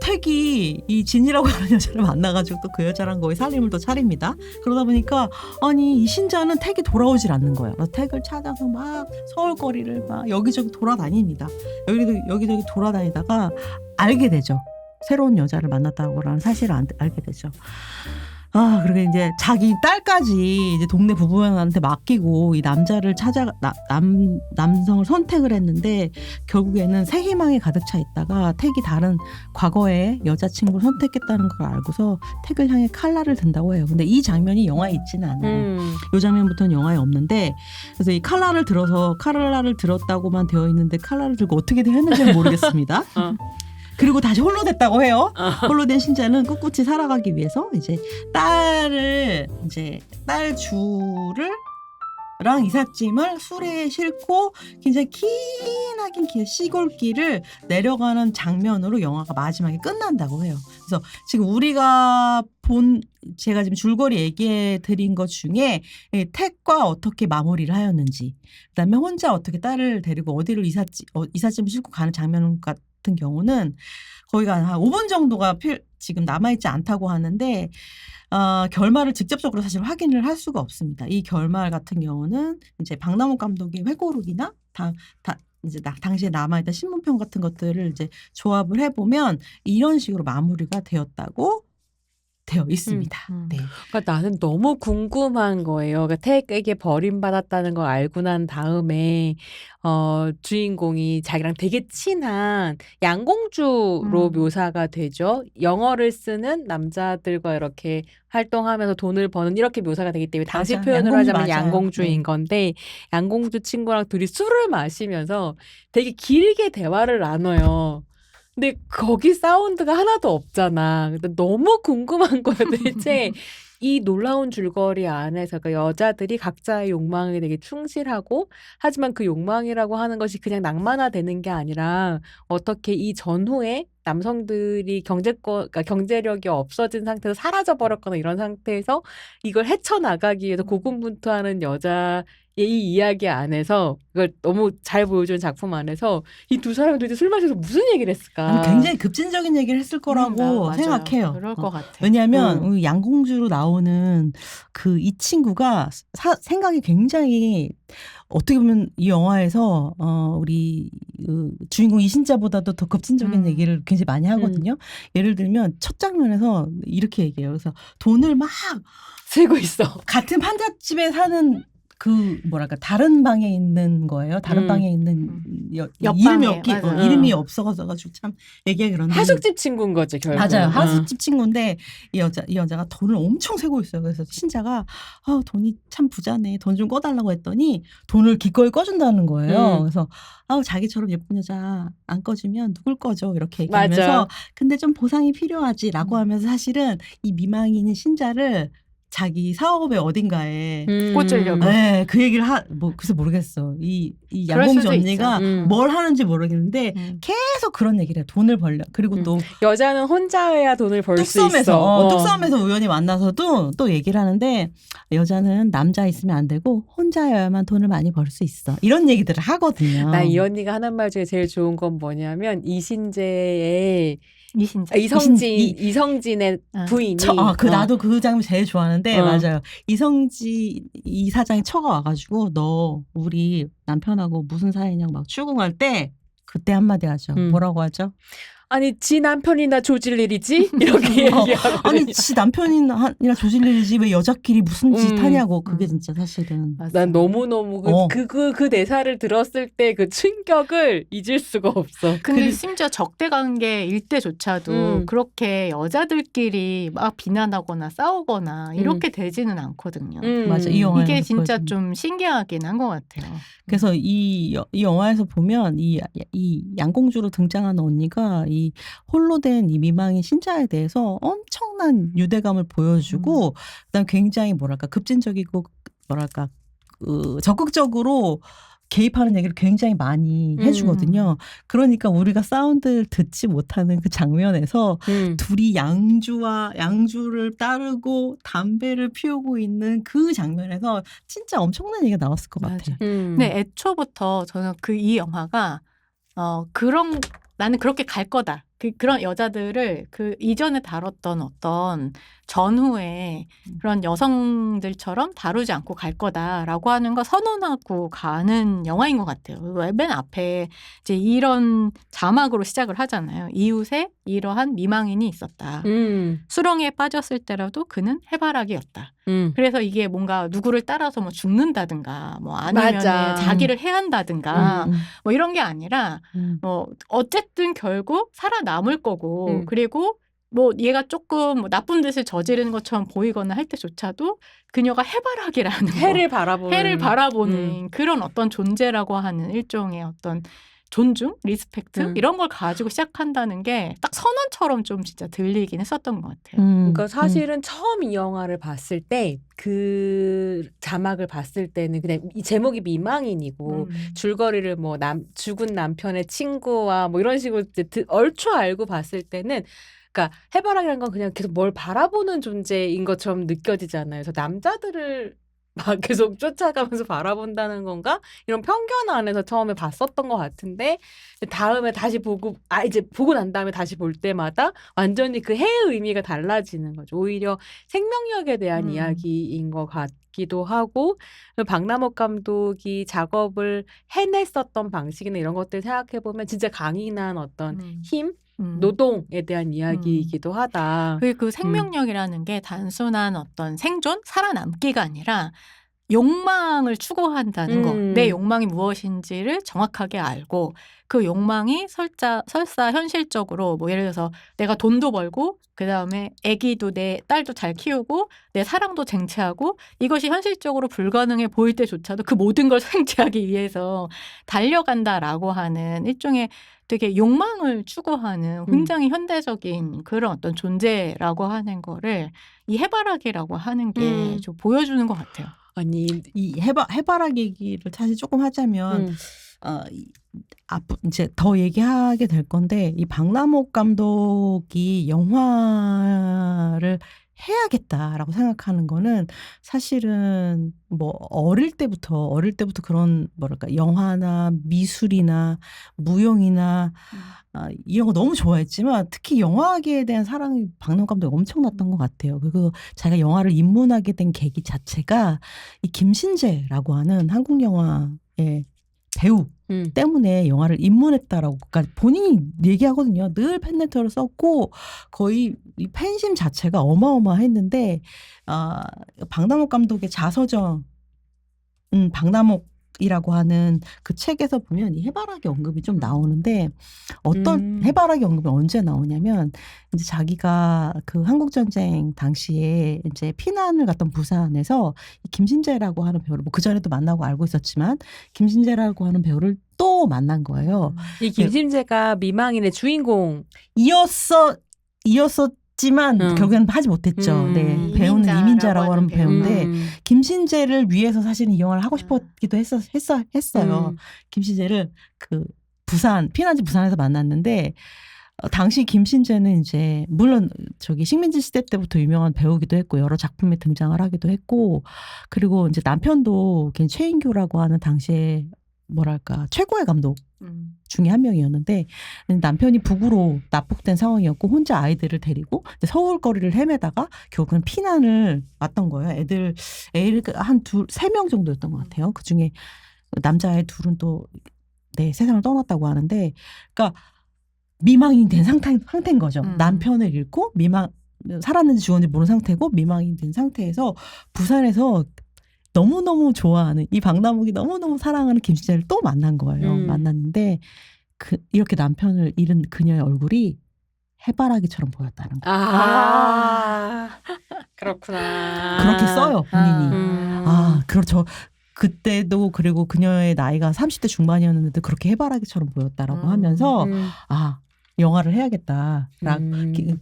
택이 이 진이라고 하는 여자를 만나가지고 또 그 여자랑 거의 살림을 또 차립니다. 그러다 보니까 아니 이 신자는 택이 돌아오질 않는 거예요. 그래서 택을 찾아서 막 서울 거리를 막 여기저기 돌아다닙니다. 여기저기 돌아다니다가 알게 되죠. 새로운 여자를 만났다고라는 사실을 알게 되죠. 아, 그리고 이제 자기 딸까지 이제 동네 부부한테 맡기고 이 남자를 남성을 선택을 했는데 결국에는 새 희망이 가득 차 있다가 택이 다른 과거의 여자친구를 선택했다는 걸 알고서 택을 향해 칼날을 든다고 해요. 근데 이 장면이 영화에 있지는 않아요. 이 장면부터는 영화에 없는데 그래서 이 칼날을 들었다고만 되어 있는데 칼날을 들고 어떻게 했는지는 모르겠습니다. 그리고 다시 홀로 됐다고 해요. 홀로 된 신자는 꿋꿋이 살아가기 위해서 이제 딸 주랑 이삿짐을 수레에 싣고 굉장히 긴 시골길을 내려가는 장면으로 영화가 마지막에 끝난다고 해요. 그래서 지금 우리가 제가 지금 줄거리 얘기해 드린 것 중에 택과 어떻게 마무리를 하였는지, 그다음에 혼자 어떻게 딸을 데리고 어디로 이삿짐을 싣고 가는 장면 같은 경우는 거의가 한 5분 정도가 지금 남아있지 않다고 하는데 결말을 직접적으로 사실 확인을 할 수가 없습니다. 이 결말 같은 경우는 이제 박남욱 감독의 회고록이나 이제 당시에 남아있던 신문평 같은 것들을 이제 조합을 해보면 이런 식으로 마무리가 되었다고 되어 있습니다. 네. 그러니까 나는 너무 궁금한 거예요. 그러니까 택에게 버림받았다는 걸 알고 난 다음에 주인공이 자기랑 되게 친한 양공주로 묘사가 되죠. 영어를 쓰는 남자들과 이렇게 활동하면서 돈을 버는 이렇게 묘사가 되기 때문에 당시 맞아. 표현으로 양공주 하자면 맞아요. 양공주인 네. 건데 양공주 친구랑 둘이 술을 마시면서 되게 길게 대화를 나눠요. 근데 거기 사운드가 하나도 없잖아. 근데 너무 궁금한 거야. 도대체 이 놀라운 줄거리 안에서 그 여자들이 각자의 욕망에 되게 충실하고 하지만 그 욕망이라고 하는 것이 그냥 낭만화되는 게 아니라 어떻게 이 전후에 남성들이 그러니까 경제력이 없어진 상태에서 사라져버렸거나 이런 상태에서 이걸 헤쳐나가기 위해서 고군분투하는 여자의 이 이야기 안에서 이걸 너무 잘 보여주는 작품 안에서 이 두 사람이 도대체 술 마셔서 무슨 얘기를 했을까? 굉장히 급진적인 얘기를 했을 거라고 맞아요. 생각해요. 그럴 것 같아. 왜냐하면 양공주로 나오는 이 친구가 생각이 굉장히 어떻게 보면 이 영화에서 우리 주인공 이신자보다도 더 급진적인 얘기를 굉장히 많이 하거든요. 예를 들면 첫 장면에서 이렇게 얘기해요. 그래서 돈을 막 세고 있어. 같은 판잣집에 사는 다른 방에 있는 거예요. 다른 방에 있는 옆방에, 이름이 없어가지고 참 얘기하기 그런데. 하숙집 친구인 거지, 결국. 맞아요. 하숙집 친구인데 이 여자가 돈을 엄청 세고 있어요. 그래서 신자가 돈이 참 부자네. 돈 좀 꺼달라고 했더니 돈을 기꺼이 꺼준다는 거예요. 그래서 자기처럼 예쁜 여자 안 꺼주면 누굴 꺼줘 이렇게 얘기하면서 맞아. 근데 좀 보상이 필요하지라고 하면서 사실은 이 미망인 신자를 자기 사업의 어딘가에 꽂으려고. 네, 그 얘기를 그래서 모르겠어. 이 그럴 양공주 수도 언니가 있죠. 뭘 하는지 모르겠는데 계속 그런 얘기를 해. 돈을 벌려. 그리고 또 여자는 혼자 해야 돈을 벌 수 있어. 뚝섬에서 우연히 만나서도 또 얘기를 하는데 여자는 남자 있으면 안 되고 혼자여야만 돈을 많이 벌 수 있어. 이런 얘기들을 하거든요. 나 이 언니가 하는 말 중에 제일 좋은 건 뭐냐면 이신재의 이신자. 이성진의 부인이 나도 그 장면 제일 좋아하는데 맞아요. 이 사장이 처가 와가지고 너 우리 남편하고 무슨 사이냐고 막 추궁할 때 그때 한마디 하죠. 뭐라고 하죠? 아니 지 남편이나 조질 일이지? 이렇게 얘기하고 아니 지 남편이나 조질 일이지 왜 여자끼리 무슨 짓 하냐고. 그게 진짜 사실은 난 너무너무 그 대사를 들었을 때 그 충격을 잊을 수가 없어. 근데 심지어 적대 관계일 때조차도 그렇게 여자들끼리 막 비난하거나 싸우거나 이렇게 되지는 않거든요. 맞아. 이 영화에서 이게 진짜 좀 신기하긴 한 것 같아요. 그래서 이 영화에서 보면 이 양공주로 등장하는 언니가 이 홀로 된 이 미망인 신자에 대해서 엄청난 유대감을 보여주고 그다음 굉장히 급진적이고 적극적으로 개입하는 얘기를 굉장히 많이 해주거든요. 그러니까 우리가 사운드를 듣지 못하는 그 장면에서 둘이 양주를 따르고 담배를 피우고 있는 그 장면에서 진짜 엄청난 얘기가 나왔을 것 같아요. 근데 애초부터 저는 이 영화가 나는 그렇게 갈 거다. 그런 여자들을 그 이전에 다뤘던 어떤 전후에 그런 여성들처럼 다루지 않고 갈 거다라고 하는 거 선언하고 가는 영화인 것 같아요. 맨 앞에 이제 이런 자막으로 시작을 하잖아요. 이웃에 이러한 미망인이 있었다. 수렁에 빠졌을 때라도 그는 해바라기였다. 그래서 이게 뭔가 누구를 따라서 뭐 죽는다든가 뭐 아니면 맞아. 자기를 해한다든가 뭐 이런 게 아니라 뭐 어쨌든 결국 살아남을 거고 그리고 뭐 얘가 조금 뭐 나쁜 짓을 저지르는 것처럼 보이거나 할 때조차도 그녀가 해바라기라는 해를 해를 바라보는 바라보는 그런 어떤 존재라고 하는 일종의 어떤 존중, 리스펙트 이런 걸 가지고 시작한다는 게 딱 선언처럼 좀 진짜 들리긴 했었던 것 같아요. 그러니까 사실은 처음 이 영화를 봤을 때 그 자막을 봤을 때는 그냥 이 제목이 미망인이고 줄거리를 뭐 죽은 남편의 친구와 뭐 이런 식으로 이제 얼추 알고 봤을 때는 그러니까 해바라기라는 건 그냥 계속 뭘 바라보는 존재인 것처럼 느껴지잖아요. 그래서 남자들을 막 계속 쫓아가면서 바라본다는 건가? 이런 편견 안에서 처음에 봤었던 것 같은데 다음에 다시 이제 보고 난 다음에 다시 볼 때마다 완전히 그 해의 의미가 달라지는 거죠. 오히려 생명력에 대한 이야기인 것 같기도 하고 박남옥 감독이 작업을 해냈었던 방식이나 이런 것들 생각해 보면 진짜 강인한 어떤 힘, 노동에 대한 이야기이기도 하다. 그 생명력이라는 게 단순한 어떤 생존, 살아남기가 아니라 욕망을 추구한다는 거. 내 욕망이 무엇인지를 정확하게 알고 그 욕망이 설사 현실적으로 뭐 예를 들어서 내가 돈도 벌고 그다음에 아기도 내 딸도 잘 키우고 내 사랑도 쟁취하고 이것이 현실적으로 불가능해 보일 때조차도 그 모든 걸 쟁취하기 위해서 달려간다라고 하는 일종의 되게 욕망을 추구하는 굉장히 현대적인 그런 어떤 존재라고 하는 거를 이 해바라기라고 하는 게 좀 보여주는 것 같아요. 아니 이 해바라기 얘기를 사실 조금 하자면 이제 더 얘기하게 될 건데 이 박남옥 감독이 영화를 해야겠다라고 생각하는 거는 사실은 뭐 어릴 때부터 그런 뭐랄까 영화나 미술이나 무용이나 이런 거 너무 좋아했지만 특히 영화계에 대한 사랑이 박남옥 감독이 엄청났던 것 같아요. 그리고 자기가 영화를 입문하게 된 계기 자체가 이 김신재라고 하는 한국 영화의 배우 때문에 영화를 입문했다라고 그러니까 본인이 얘기하거든요. 늘 팬레터를 썼고 거의 이 팬심 자체가 어마어마했는데 박남옥 감독의 자서전 박남옥이라고 하는 그 책에서 보면 이 해바라기 언급이 좀 나오는데 어떤 해바라기 언급이 언제 나오냐면 이제 자기가 그 한국전쟁 당시에 이제 피난을 갔던 부산에서 김신재라고 하는 배우를 뭐 그전에도 만나고 알고 있었지만 김신재라고 하는 배우를 또 만난 거예요. 이 김신재가 미망인의 주인공 이었었지만 결국에는 하지 못했죠. 네, 배우는 이민자라고 하는 배우인데 김신재를 위해서 사실은 이 영화를 하고 싶었기도 했어요. 김신재를 그 피난지 부산에서 만났는데 당시 김신재는 이제 물론 저기 식민지 시대 때부터 유명한 배우기도 했고 여러 작품에 등장을 하기도 했고 그리고 이제 남편도 최인규라고 하는 당시에 뭐랄까 최고의 감독 중에 한 명이었는데 남편이 북으로 납북된 상황이었고 혼자 아이들을 데리고 서울 거리를 헤매다가 결국은 피난을 왔던 거예요. 애를 한 3명 정도였던 것 같아요. 그중에 남자애 둘은 또 세상을 떠났다고 하는데 그러니까 미망인 된 상태인 거죠. 남편을 잃고 살았는지 죽었는지 모르는 상태고 미망인 된 상태에서 부산에서 너무너무 좋아하는 이 박남옥이 너무너무 사랑하는 김신재를 또 만난 거예요. 만났는데 이렇게 남편을 잃은 그녀의 얼굴이 해바라기처럼 보였다는 거예요. 그렇구나. 그렇게 써요 본인이. 그렇죠. 그때도 그리고 그녀의 나이가 30대 중반이었는데도 그렇게 해바라기처럼 보였다라고 하면서 영화를 해야겠다.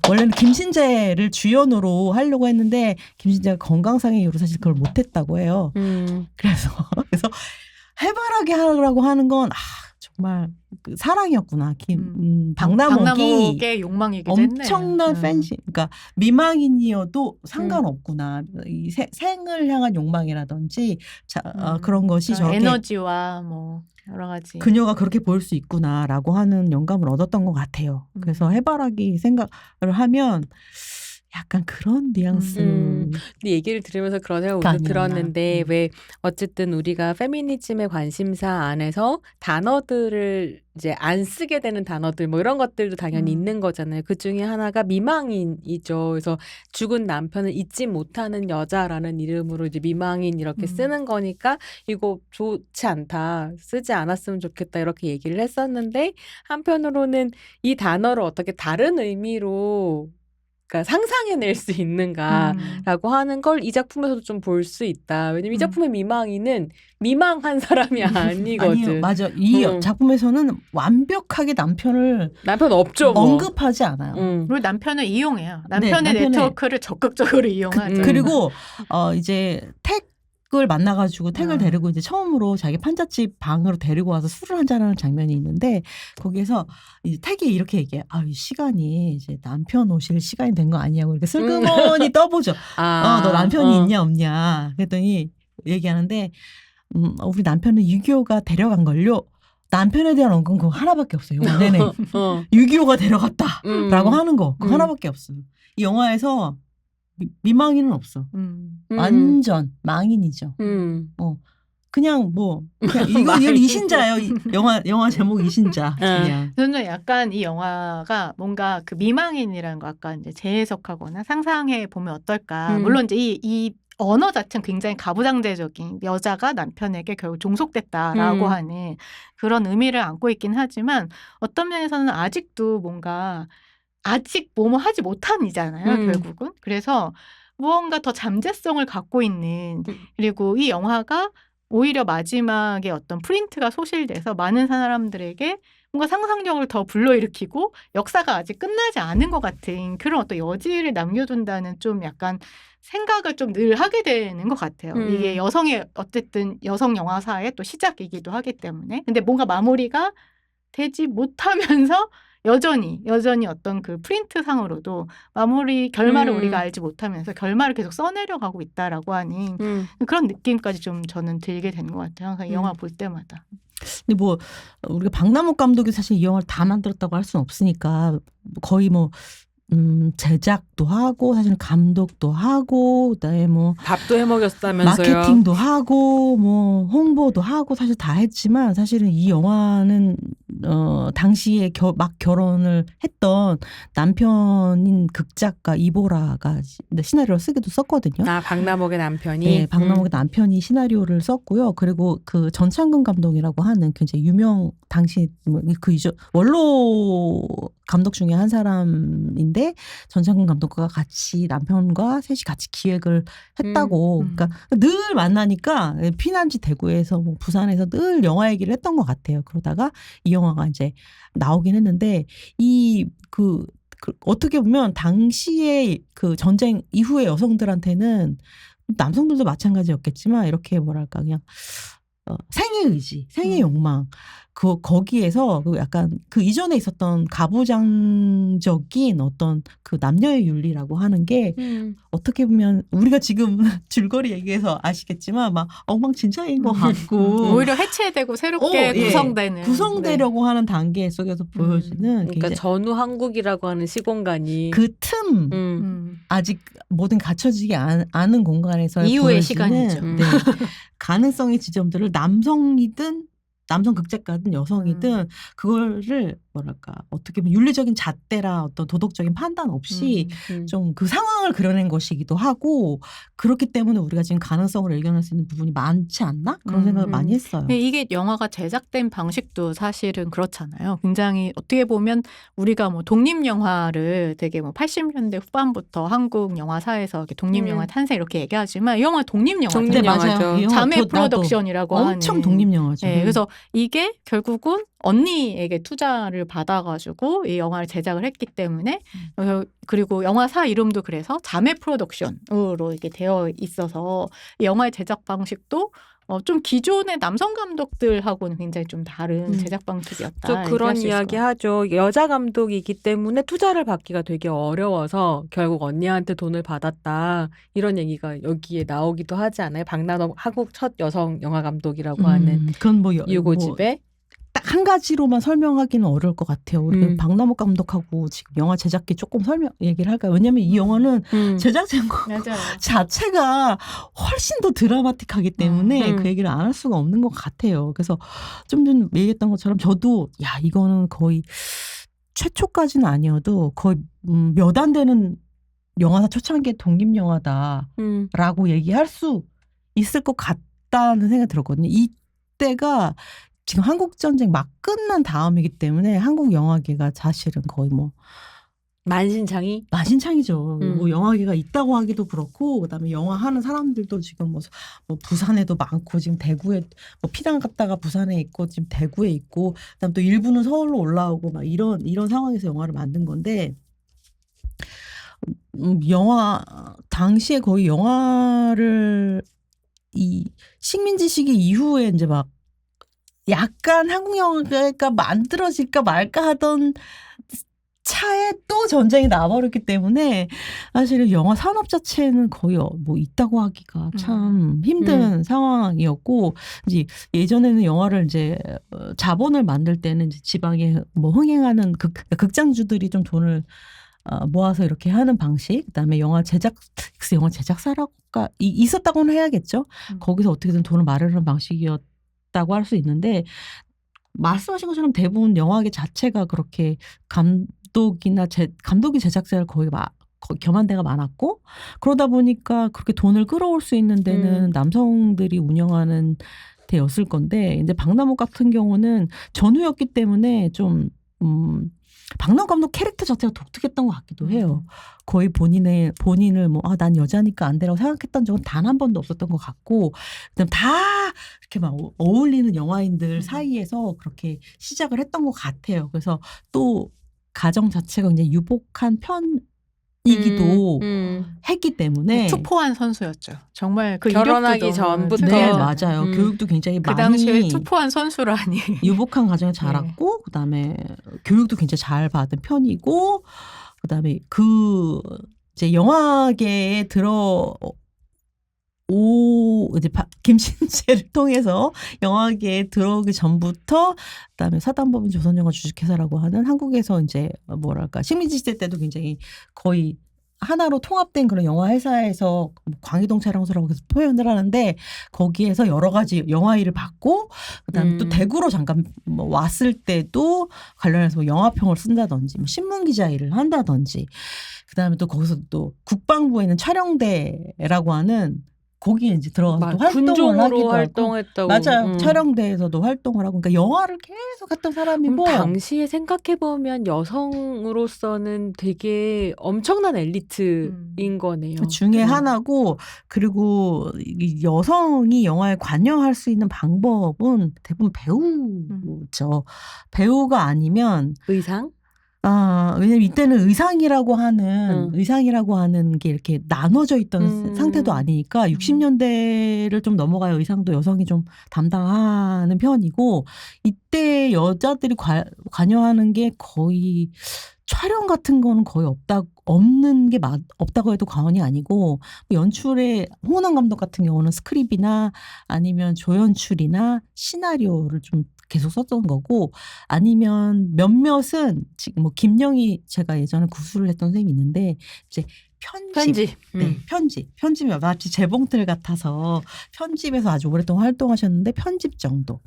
원래는 김신재를 주연으로 하려고 했는데 김신재가 건강상의 이유로 사실 그걸 못했다고 해요. 그래서 해바라기 하라고 하는 건 정말 그 사랑이었구나. 박남옥의 욕망이기도 했네요. 엄청난 팬심. 그러니까 미망인이어도 상관없구나. 이 생을 향한 욕망이라든지 그런 것이 그러니까 저렇게 에너지와 뭐 여러 가지 그녀가 그렇게 보일 수 있구나라고 하는 영감을 얻었던 것 같아요. 그래서 해바라기 생각을 하면 약간 그런 뉘앙스. 근데 얘기를 들으면서 그런 생각을 아니었나. 들었는데 왜 어쨌든 우리가 페미니즘의 관심사 안에서 단어들을 이제 안 쓰게 되는 단어들 뭐 이런 것들도 당연히 있는 거잖아요. 그 중에 하나가 미망인이죠. 그래서 죽은 남편을 잊지 못하는 여자라는 이름으로 이제 미망인 이렇게 쓰는 거니까 이거 좋지 않다. 쓰지 않았으면 좋겠다. 이렇게 얘기를 했었는데 한편으로는 이 단어를 어떻게 다른 의미로 그러니까 상상해낼 수 있는가라고 하는 걸 이 작품에서도 좀 볼 수 있다. 왜냐면 이 작품의 미망인은 미망한 사람이 아니거든. 아니요, 맞아. 이 작품에서는 완벽하게 남편 없죠. 뭐. 언급하지 않아요. 그리고 남편을 이용해요. 남편의 남편의 네트워크를 적극적으로 이용하죠. 그리고 이제 택을 만나가지고 택을 데리고 이제 처음으로 자기 판잣집 방으로 데리고 와서 술을 한잔하는 장면이 있는데 거기에서 이제 택이 이렇게 얘기해. 이 시간이 이제 남편 오실 시간이 된 거 아니냐고 이렇게 슬그머니 떠보죠. 너 남편이 있냐 없냐. 그랬더니 얘기하는데 우리 남편은 6.25가 데려간 걸요. 남편에 대한 언급 그거 하나밖에 없어요. 영화 내내. 6.25가 데려갔다 라고 하는 거 그거 하나밖에 없어요. 이 영화에서 미망인은 없어. 완전 망인이죠. 그냥 이거 이신자예요. 영화 제목 이신자. 그냥. 저는 약간 이 영화가 뭔가 그 미망인이라는 거 아까 이제 재해석하거나 상상해 보면 어떨까. 물론 이제 이 언어 자체는 굉장히 가부장제적인 여자가 남편에게 결국 종속됐다라고 하는 그런 의미를 안고 있긴 하지만 어떤 면에서는 아직도 뭔가 아직 뭐뭐 하지 못한이잖아요. 결국은. 그래서 무언가 더 잠재성을 갖고 있는 그리고 이 영화가 오히려 마지막에 어떤 프린트가 소실돼서 많은 사람들에게 뭔가 상상력을 더 불러일으키고 역사가 아직 끝나지 않은 것 같은 그런 어떤 여지를 남겨둔다는 좀 약간 생각을 좀 늘 하게 되는 것 같아요. 이게 여성의 어쨌든 여성 영화사의 또 시작이기도 하기 때문에. 근데 뭔가 마무리가 되지 못하면서 여전히 어떤 그 프린트 상으로도 결말을 우리가 알지 못하면서 결말을 계속 써내려가고 있다라고 하는 그런 느낌까지 좀 저는 들게 되는 것 같아요. 항상 이 영화 볼 때마다. 근데 우리가 박남옥 감독이 사실 이 영화를 다 만들었다고 할 수는 없으니까 거의 제작도 하고 사실 감독도 하고 그다음에 밥도 해먹였다면서요. 마케팅도 하고 홍보도 하고 사실 다 했지만 사실은 이 영화는 당시에 막 결혼을 했던 남편인 극작가 이보라가 시나리오를 쓰기도 썼거든요. 박남옥의 남편이. 네, 박남옥의 남편이 시나리오를 썼고요. 그리고 그 전창근 감독이라고 하는 굉장히 유명 당시 원로 감독 중에 한 사람인데 전창근 감독과 같이 남편과 셋이 같이 기획을 했다고. 그러니까 늘 만나니까 피난지 대구에서 부산에서 늘 영화 얘기를 했던 것 같아요. 그러다가 이 영화가 이제 나오긴 했는데 어떻게 보면 당시에 그 전쟁 이후의 여성들한테는 남성들도 마찬가지였겠지만 이렇게 그냥 생의 의지, 생의 욕망 거기에서 약간 그 이전에 있었던 가부장적인 어떤 그 남녀의 윤리라고 하는 게 어떻게 보면 우리가 지금 줄거리 얘기해서 아시겠지만 막 엉망진창인 것 같고 오히려 해체되고 새롭게 구성되려고 하는 단계 속에서 보여지는 그러니까 전후 한국이라고 하는 시공간이 그 틈 아직 뭐든 갖춰지지 않은 공간에서 이후의 보여지는 시간이죠. 가능성의 지점들을 남성 극작가든 여성이든 그거를 어떻게 보면 윤리적인 잣대라 어떤 도덕적인 판단 없이 좀 그 상황을 그려낸 것이기도 하고 그렇기 때문에 우리가 지금 가능성을 일견할 수 있는 부분이 많지 않나? 그런 생각을 많이 했어요. 이게 영화가 제작된 방식도 사실은 그렇잖아요. 굉장히 어떻게 보면 우리가 독립영화를 되게 80년대 후반부터 한국 영화사에서 독립영화 탄생 이렇게 얘기하지만 이 영화 독립영화죠. 맞아요. 자매 프로덕션이라고 하는. 엄청 독립영화죠. 네, 그래서 이게 결국은 언니에게 투자를 받아가지고 이 영화를 제작을 했기 때문에 그리고 영화사 이름도 그래서 자매 프로덕션으로 이렇게 되어 있어서 이 영화의 제작 방식도 좀 기존의 남성 감독들하고는 굉장히 좀 다른 제작 방식이었다. 또 그런 이야기 하죠. 여자 감독이기 때문에 투자를 받기가 되게 어려워서 결국 언니한테 돈을 받았다. 이런 얘기가 여기에 나오기도 하지 않아요? 박나노 한국 첫 여성 영화 감독이라고 하는 그건 뭐 유고집에. 딱 한 가지로만 설명하기는 어려울 것 같아요. 우리 박남욱 감독하고 지금 영화 제작기 조금 얘기를 할까요? 왜냐하면 이 영화는 제작 제목 자체가 훨씬 더 드라마틱하기 때문에 그 얘기를 안 할 수가 없는 것 같아요. 그래서 좀 전 얘기했던 것처럼 저도 야 이거는 거의 최초까지는 아니어도 거의 몇 안 되는 영화사 초창기의 독립영화다라고 얘기할 수 있을 것 같다는 생각이 들었거든요. 이때가 지금 한국전쟁 막 끝난 다음이기 때문에 한국 영화계가 사실은 거의 뭐 만신창이죠. 뭐 영화계가 있다고 하기도 그렇고 그다음에 영화 하는 사람들도 지금 뭐 부산에도 많고 지금 대구에 뭐 피난 갔다가 부산에 있고 지금 대구에 있고 그다음 또 일부는 서울로 올라오고 막 이런 상황에서 영화를 만든 건데 영화 당시에 거의 영화를 이 식민지 시기 이후에 이제 막 약간 한국 영화가 만들어질까 말까 하던 차에 또 전쟁이 나버렸기 때문에 사실은 영화 산업 자체는 거의 뭐 있다고 하기가 참 힘든 상황이었고 이제 예전에는 영화를 이제 자본을 만들 때는 이제 지방에 뭐 흥행하는 극장주들이 좀 돈을 모아서 이렇게 하는 방식, 그다음에 영화 제작사라고가 있었다고는 해야겠죠. 거기서 어떻게든 돈을 마련하는 방식이었다고 할 수 있는데 말씀하신 것처럼 대부분 영화계 자체가 그렇게 감독이 제작자를 거의 겸한 데가 많았고 그러다 보니까 그렇게 돈을 끌어올 수 있는 데는 남성들이 운영하는 데였을 건데 이제 박남욱 같은 경우는 전후였기 때문에 좀 박남욱 감독 캐릭터 자체가 독특했던 것 같기도 해요. 거의 본인을 뭐 난 여자니까 안 되라고 생각했던 적은 단 한 번도 없었던 것 같고 그다음 다 이렇게 막 어울리는 영화인들 사이에서 그렇게 시작을 했던 것 같아요. 그래서 또 가정 자체가 이제 유복한 편이기도 했기 때문에 투포한 선수였죠. 정말 그 결혼하기 이력도 전부터. 네, 맞아요. 교육도 굉장히 그 많이 당시에 투포한 선수라니. 유복한 가정에 자랐고 그다음에 교육도 굉장히 잘 받은 편이고 그다음에 이제 영화계에 이제 김신재를 통해서 영화계에 들어오기 전부터 그다음에 사단법인 조선영화 주식회사라고 하는 한국에서 이제 뭐랄까 식민지 시대 때도 굉장히 거의 하나로 통합된 그런 영화 회사에서 광희동 촬영소라고 해서 표현을 하는데 거기에서 여러 가지 영화 일을 받고 그다음에 또 대구로 잠깐 뭐 왔을 때도 관련해서 뭐 영화평을 쓴다든지 뭐 신문 기자 일을 한다든지 그다음에 또 거기서 또 국방부에 있는 촬영대라고 하는 거기에 이제 들어가서 또 활동을 하기도 활동했다고. 맞아요. 촬영대에서도 활동을 하고 그러니까 영화를 계속 했던 사람이고 그럼 당시에 생각해보면 여성으로서는 되게 엄청난 엘리트인 거네요. 그 중에 하나고 그리고 이 여성이 영화에 관여할 수 있는 방법은 대부분 배우죠. 배우가 아니면 의상? 왜냐면 이때는 의상이라고 하는 게 이렇게 나눠져 있던 상태도 아니니까 60년대를 좀 넘어가야 의상도 여성이 좀 담당하는 편이고 이때 여자들이 관여하는 게 거의 촬영 같은 거는 거의 없는 게 없다고 해도 과언이 아니고 연출에 홍은환 감독 같은 경우는 스크립이나 아니면 조연출이나 시나리오를 좀 계속 썼던 거고 아니면 몇몇은 지금 뭐 김영희 제가 예전에 구술을 했던 선생님이 있는데 이제 편집이 마치 재봉틀 같아서 편집에서 아주 오랫동안 활동하셨는데 편집 정도.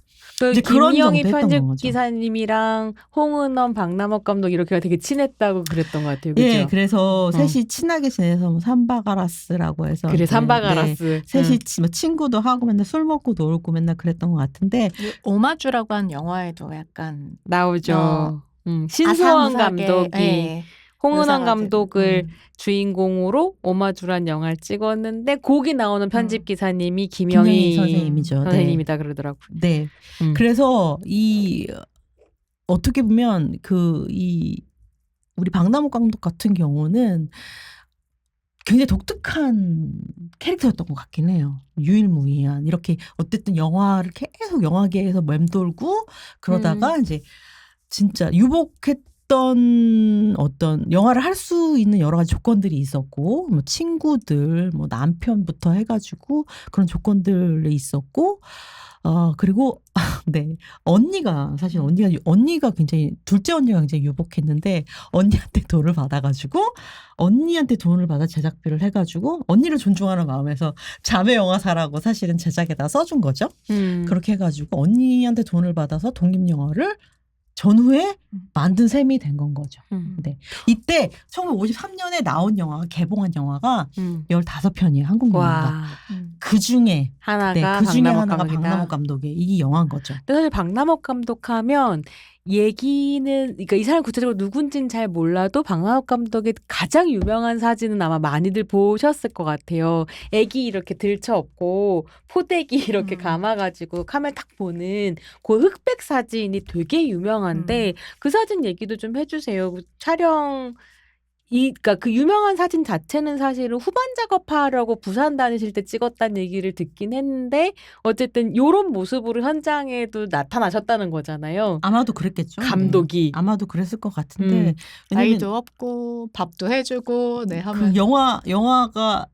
이제 김영희 편집 기사님이랑 홍은원, 박남욱 감독 이렇게가 되게 친했다고 그랬던 것 같아요. 그죠? 예, 그래서 셋이 친하게 지내서 뭐 삼바가라스라고 해서 그래 삼바가라스. 셋이 뭐 친구도 하고 맨날 술 먹고 놀고 맨날 그랬던 것 같은데 오마주라고 하는 영화에도 약간 나오죠. 신소원 감독이 홍은원 감독을 주인공으로 오마주란 영화를 찍었는데 거기 나오는 편집 기사님이 김영희 선생님이죠. 선생님이다 그러더라고요. 네. 그래서 이 어떻게 보면 우리 박남욱 감독 같은 경우는 굉장히 독특한 캐릭터였던 것 같긴 해요. 유일무이한 이렇게 어쨌든 영화를 계속 영화계에서 맴돌고 그러다가 이제 진짜 유복했던 어떤 영화를 할 수 있는 여러 가지 조건들이 있었고 뭐 친구들 뭐 남편부터 해가지고 그런 조건들이 있었고 그리고 네 언니가 사실 언니가 굉장히 둘째 언니가 굉장히 유복했는데 언니한테 돈을 받아가지고 언니한테 돈을 받아 제작비를 해가지고 언니를 존중하는 마음에서 자매 영화사라고 사실은 제작에다 써준 거죠. 그렇게 해가지고 언니한테 돈을 받아서 독립영화를 전후에 만든 셈이 된 건 거죠. 네. 이때 1953년에 나온 영화가 개봉한 영화가 15편이에요. 한국 영화가. 와. 그 중에 하나가 그 중에 박남욱 하나가 감독이다. 박남욱 감독의 이 영화인 거죠. 근데 사실 박남욱 감독하면 얘기는 그러니까 이 사람 구체적으로 누군지는 잘 몰라도 박남욱 감독의 가장 유명한 사진은 아마 많이들 보셨을 것 같아요. 애기 이렇게 들쳐업고 포대기 이렇게 감아가지고 카메라 딱 보는 그 흑백 사진이 되게 유명한데 그 사진 얘기도 좀 해주세요. 그 촬영 그러니까 그 유명한 사진 자체는 사실은 후반 작업하려고 부산 다니실 때 찍었다는 얘기를 듣긴 했는데 어쨌든 요런 모습으로 현장에도 나타나셨다는 거잖아요. 아마도 그랬겠죠. 감독이. 네. 아마도 그랬을 것 같은데 왜냐면 아이도 없고 밥도 해주고 하면 그 영화가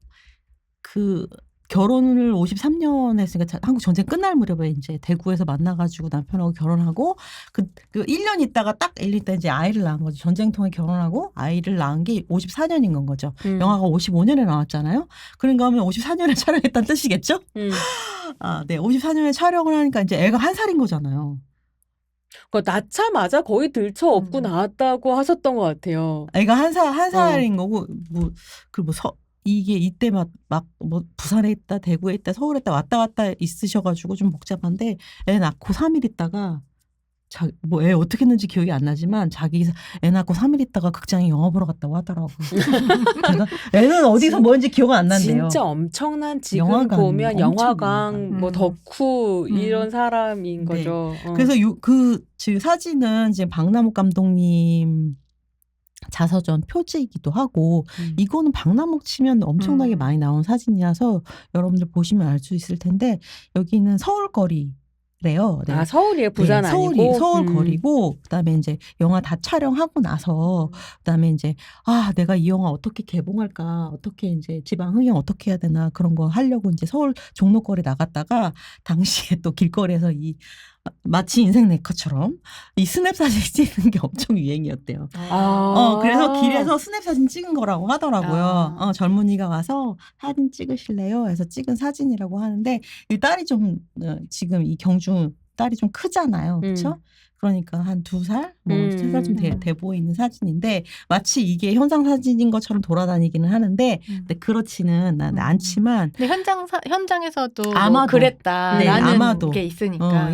그 결혼을 53년 했으니까 한국 전쟁 끝날 무렵에 이제 대구에서 만나가지고 남편하고 결혼하고 그 1년 있다가 딱 1년 있다 이제 아이를 낳은 거죠. 전쟁 통해 결혼하고 아이를 낳은 게 54년인 건 거죠. 영화가 55년에 나왔잖아요. 그러니까 하면 54년에 촬영했다는 뜻이겠죠? 네. 54년에 촬영을 하니까 이제 애가 1살인 거잖아요. 낳자마자 거의 들쳐 업고 나왔다고 하셨던 것 같아요. 애가 한 살인 거고 이게 이때 막 뭐 부산에 있다 대구에 있다 서울에 있다 왔다 갔다 있으셔가지고 좀 복잡한데 애 낳고 3일 있다가 뭐 애 어떻게 했는지 기억이 안 나지만 자기 애 낳고 3일 있다가 극장에 영화 보러 갔다고 하더라고. 제가 애는 어디서 뭔지 기억 안 난대요. 진짜 엄청난 지금 영화관, 보면 엄청 영화관 뭐 덕후 이런 사람인 네. 거죠. 그래서 지금 사진은 지금 박남욱 감독님 자서전 표지이기도 하고 이거는 박남욱 치면 엄청나게 많이 나온 사진이라서 여러분들 보시면 알 수 있을 텐데 여기는 서울거리래요. 네. 서울이에요? 부산 네, 아니고? 서울 거리고 그다음에 이제 영화 다 촬영하고 나서 그다음에 이제 내가 이 영화 어떻게 개봉할까 어떻게 이제 지방 흥행 어떻게 해야 되나 그런 거 하려고 이제 서울 종로거리 나갔다가 당시에 또 길거리에서 마치 인생 네컷처럼 이 스냅 사진 찍는 게 엄청 유행이었대요. 그래서 길에서 스냅 사진 찍은 거라고 하더라고요. 젊은이가 와서 사진 찍으실래요? 해서 찍은 사진이라고 하는데 이 딸이 좀 지금 이 경주 딸이 좀 크잖아요. 그렇죠? 그러니까 한 2살? 뭐 3살 좀 돼 보이는 사진인데 마치 이게 현상 사진인 것처럼 돌아다니기는 하는데 근데 그렇지는 않지만 근데 현장에서도 아마도 그랬다라는 아마도 게 있으니까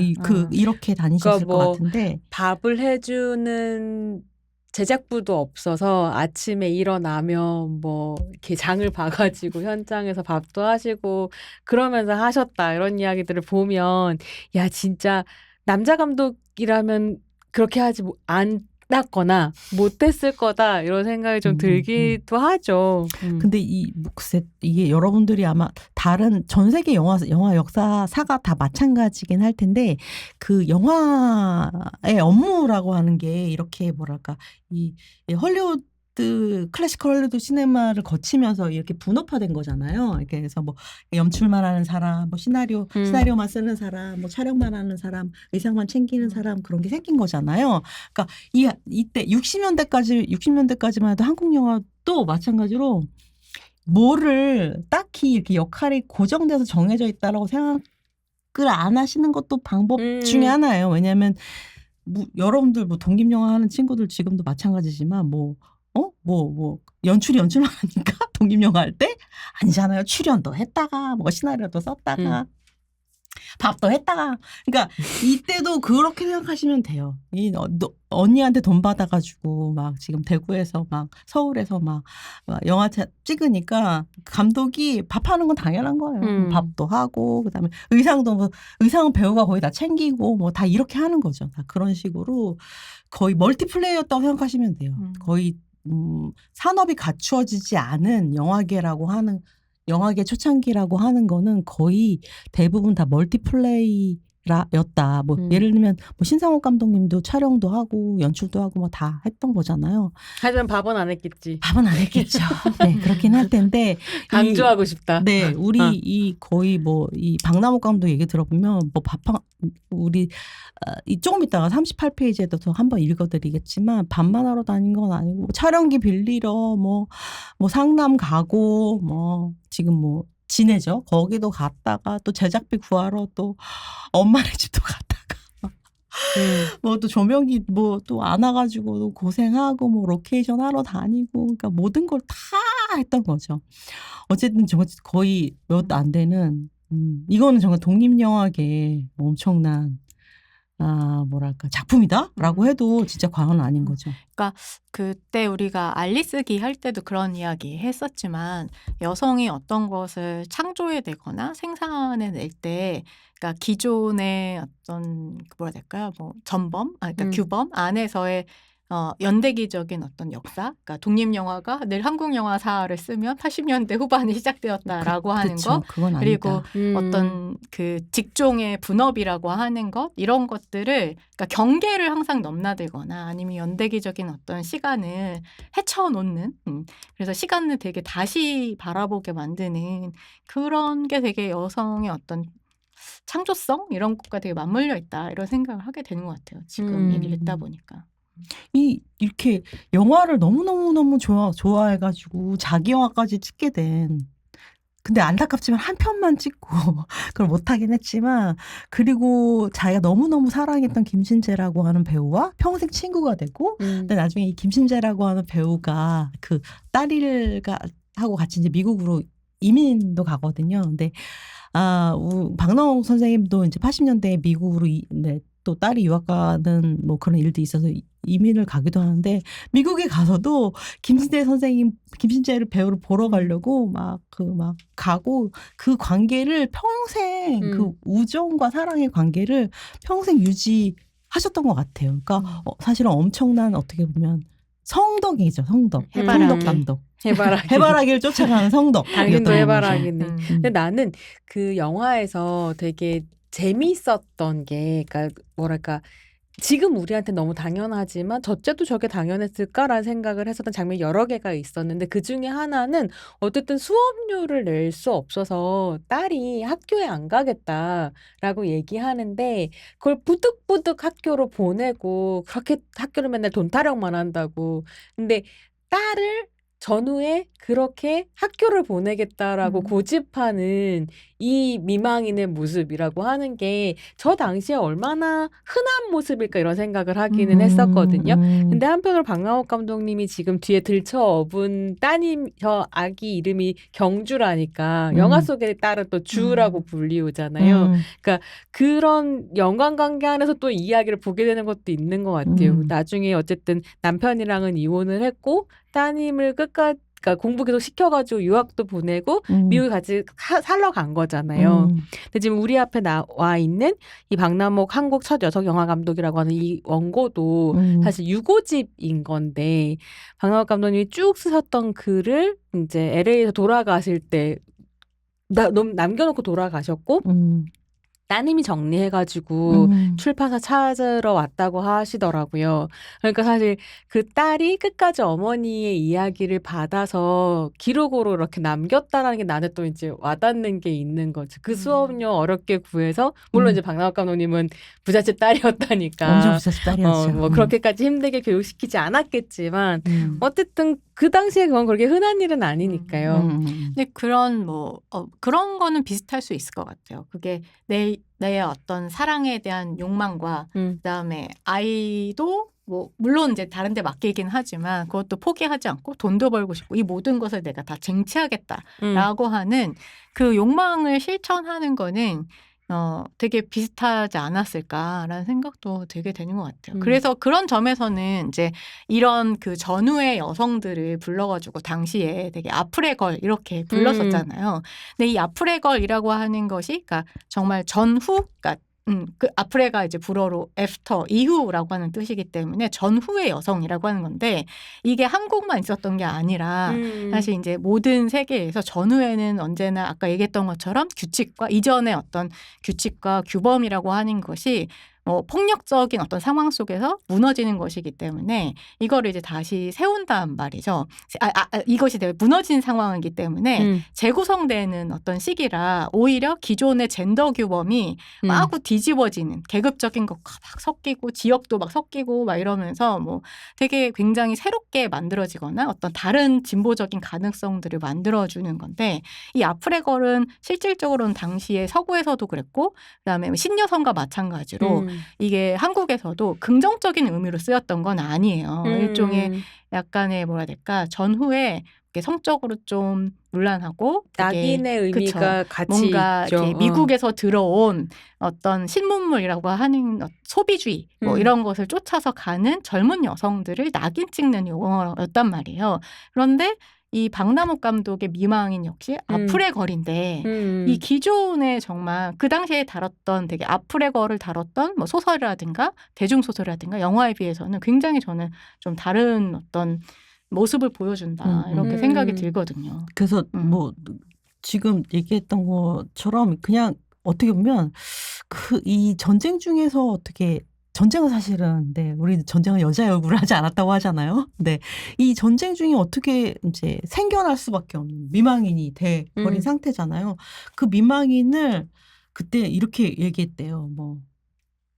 이렇게 다니셨을 그러니까 것 같은데 밥을 해주는 제작부도 없어서 아침에 일어나면 뭐 이렇게 장을 봐가지고 현장에서 밥도 하시고 그러면서 하셨다 이런 이야기들을 보면 야 진짜 남자 감독이라면 그렇게 하지 않았거나 못했을 거다 이런 생각이 좀 들기도 하죠. 근데 글쎄 이게 여러분들이 아마 다른 전 세계 영화 역사사가 다 마찬가지긴 할 텐데 그 영화의 업무라고 하는 게 이렇게 뭐랄까 이 헐리우드 클래시컬 헐리우드 시네마를 거치면서 이렇게 분업화된 거잖아요. 이렇게 해서 뭐 연출만 하는 사람, 뭐 시나리오만 쓰는 사람, 뭐 촬영만 하는 사람, 의상만 챙기는 사람 그런 게 생긴 거잖아요. 그러니까 이때 60년대까지만 해도 한국 영화도 마찬가지로 뭐를 딱히 이렇게 역할이 고정돼서 정해져 있다라고 생각을 안 하시는 것도 방법 중에 하나예요. 왜냐하면 여러분들 뭐 독립영화 하는 친구들 지금도 마찬가지지만 연출만 하니까 독립영화 할 때 아니잖아요. 출연도 했다가 뭐 시나리오도 썼다가 밥도 했다가 그러니까 이때도 그렇게 생각하시면 돼요. 언니한테 돈 받아가지고 막 지금 대구에서 막 서울에서 막 영화 찍으니까 감독이 밥하는 건 당연한 거예요. 밥도 하고 그다음에 의상은 배우가 거의 다 챙기고 뭐 다 이렇게 하는 거죠. 다 그런 식으로 거의 멀티플레이였다고 생각하시면 돼요. 거의 산업이 갖추어지지 않은 영화계 초창기라고 하는 거는 거의 대부분 다 멀티플레이였다. 뭐 예를 들면 뭐 신상옥 감독님도 촬영도 하고 연출도 하고 뭐 다 했던 거잖아요. 하지만 밥은 안 했겠지. 밥은 안 했겠죠. 네, 그렇긴 할 텐데 강조하고 싶다. 네, 우리 이 거의 뭐 이 박남욱 감독 얘기 들어보면 뭐 우리 조금 있다가 38페이지에도 한번 읽어드리겠지만 밥만 하러 다닌 건 아니고 뭐 촬영기 빌리러 뭐 상남 가고 뭐 지금 뭐 지내죠. 거기도 갔다가 또 제작비 구하러 또 엄마네 집도 갔다가 뭐 또 조명기 뭐 또 안 와가지고 또 고생하고 뭐 로케이션 하러 다니고 그러니까 모든 걸 다 했던 거죠. 어쨌든 저 거의 몇 안 되는 이거는 정말 독립영화계의 엄청난 뭐랄까 작품이다라고 해도 진짜 과언은 아닌 거죠. 그러니까 그때 우리가 알리스기 할 때도 그런 이야기 했었지만 여성이 어떤 것을 창조해내거나 생산해낼 때 그러니까 기존의 어떤 뭐라 해야 될까요? 뭐 전범, 그러니까 규범 안에서의 연대기적인 어떤 역사, 그러니까 독립영화가 늘 한국영화사를 쓰면 80년대 후반에 시작되었다라고 하는 그쵸, 것, 그건 그리고 아니다. 어떤 그 직종의 분업이라고 하는 것, 이런 것들을 그러니까 경계를 항상 넘나들거나 아니면 연대기적인 어떤 시간을 헤쳐놓는, 그래서 시간을 되게 다시 바라보게 만드는 그런 게 되게 여성의 어떤 창조성 이런 것과 되게 맞물려 있다 이런 생각을 하게 되는 것 같아요. 지금 얘기를 듣다 보니까. 이렇게 영화를 너무너무 좋아해가지고 자기 영화까지 찍게 된 근데 안타깝지만 한 편만 찍고 그걸 못하긴 했지만 그리고 자기가 너무너무 사랑했던 김신재라고 하는 배우와 평생 친구가 되고 근데 나중에 이 김신재라고 하는 배우가 그 하고 같이 이제 미국으로 이민도 가거든요. 근데 박나홍 선생님도 이제 80년대에 미국으로 또 딸이 유학 가는 뭐 그런 일도 있어서 이민을 가기도 하는데 미국에 가서도 김신재 배우를 보러 가려고 막 가고 그 관계를 평생 그 우정과 사랑의 관계를 평생 유지하셨던 것 같아요. 그러니까 사실은 엄청난 어떻게 보면 성덕이죠, 성덕. 성덕 감독. 해바라기를 쫓아가는 성덕. 당신도 해바라기네. 근데 나는 그 영화에서 되게 재미있었던 게, 그러니까 뭐랄까, 지금 우리한테 너무 당연하지만 저때도 저게 당연했을까라는 생각을 했었던 장면이 여러 개가 있었는데 그 중에 하나는 어쨌든 수업료를 낼 수 없어서 딸이 학교에 안 가겠다라고 얘기하는데 그걸 부득부득 학교로 보내고 그렇게 학교를 맨날 돈 타령만 한다고. 근데 딸을 전후에 그렇게 학교를 보내겠다라고 고집하는 이 미망인의 모습이라고 하는 게 저 당시에 얼마나 흔한 모습일까 이런 생각을 하기는 했었거든요. 근데 한편으로 박나홍 감독님이 지금 뒤에 들쳐업은 따님 저 아기 이름이 경주라니까 영화 속의 딸은 또 주라고 불리우잖아요. 그러니까 그런 연관관계 안에서 또 이야기를 보게 되는 것도 있는 것 같아요. 나중에 어쨌든 남편이랑은 이혼을 했고 따님을 그러니까 공부 계속 시켜가지고 유학도 보내고 미국에 같이 살러 간 거잖아요. 근데 지금 우리 앞에 나와 있는 이 박남옥 한국 첫 여성 영화 감독이라고 하는 이 원고도 사실 유고집인 건데 박남옥 감독님이 쭉 쓰셨던 글을 이제 LA에서 돌아가실 때 남겨놓고 돌아가셨고 따님이 정리해가지고 출판사 찾으러 왔다고 하시더라고요. 그러니까 사실 그 딸이 끝까지 어머니의 이야기를 받아서 기록으로 이렇게 남겼다라는 게 나는 또 이제 와닿는 게 있는 거죠. 그 수업료 어렵게 구해서 물론 이제 박나홍 감독님은 부잣집 딸이었다니까. 엄청 부잣집 딸이었죠. 뭐 그렇게까지 힘들게 교육시키지 않았겠지만 어쨌든 그 당시에 그건 그렇게 흔한 일은 아니니까요. 근데 그런 그런 거는 비슷할 수 있을 것 같아요. 그게 내 어떤 사랑에 대한 욕망과 그다음에 아이도 뭐 물론 이제 다른 데 맡기긴 하지만 그것도 포기하지 않고 돈도 벌고 싶고 이 모든 것을 내가 다 쟁취하겠다라고 하는 그 욕망을 실천하는 거는 되게 비슷하지 않았을까라는 생각도 되게 되는 것 같아요. 음. 그래서 그런 점에서는 이제 이런 그 전후의 여성들을 불러가지고 당시에 되게 아프레 걸 이렇게 불렀었잖아요. 근데 이 아프레 걸이라고 하는 것이 그러니까 정말 전후, 그러니까 그 아프레가 이제 불어로 애프터 이후라고 하는 뜻이기 때문에 전후의 여성이라고 하는 건데 이게 한국만 있었던 게 아니라 사실 이제 모든 세계에서 전후에는 언제나 아까 얘기했던 것처럼 규칙과 이전의 어떤 규칙과 규범이라고 하는 것이 폭력적인 어떤 상황 속에서 무너지는 것이기 때문에 이거를 이제 다시 세운다는 말이죠. 이것이 되게 무너진 상황이기 때문에 재구성되는 어떤 시기라 오히려 기존의 젠더 규범이 마구 뒤집어지는 계급적인 것과 막 섞이고 지역도 막 섞이고 막 이러면서 뭐 되게 굉장히 새롭게 만들어지거나 어떤 다른 진보적인 가능성들을 만들어주는 건데 이 아프레걸은 실질적으로는 당시에 서구에서도 그랬고 그다음에 신여성과 마찬가지로 이게 한국에서도 긍정적인 의미로 쓰였던 건 아니에요. 일종의 약간의 뭐라 해야 될까 전후에 성적으로 좀 문란하고 낙인의 의미가 같이 뭔가 있죠. 이렇게 미국에서 들어온 어떤 신문물이라고 하는 소비주의 뭐 이런 것을 쫓아서 가는 젊은 여성들을 낙인 찍는 용어였단 말이에요. 그런데 이 박남욱 감독의 미망인 역시 아프레 걸인데 이 기존에 정말 그 당시에 다뤘던 되게 아프레 걸을 다뤘던 뭐 소설이라든가 대중소설이라든가 영화에 비해서는 굉장히 저는 좀 다른 어떤 모습을 보여준다 이렇게 생각이 들거든요. 그래서 뭐 지금 얘기했던 것처럼 그냥 어떻게 보면 이 전쟁 중에서 어떻게 전쟁은 사실은 우리 전쟁은 여자의 얼굴을 하지 않았다고 하잖아요. 근데 이 전쟁 중에 어떻게 이제 생겨날 수밖에 없는 미망인이 돼버린 상태잖아요. 그 미망인을 그때 이렇게 얘기했대요. 뭐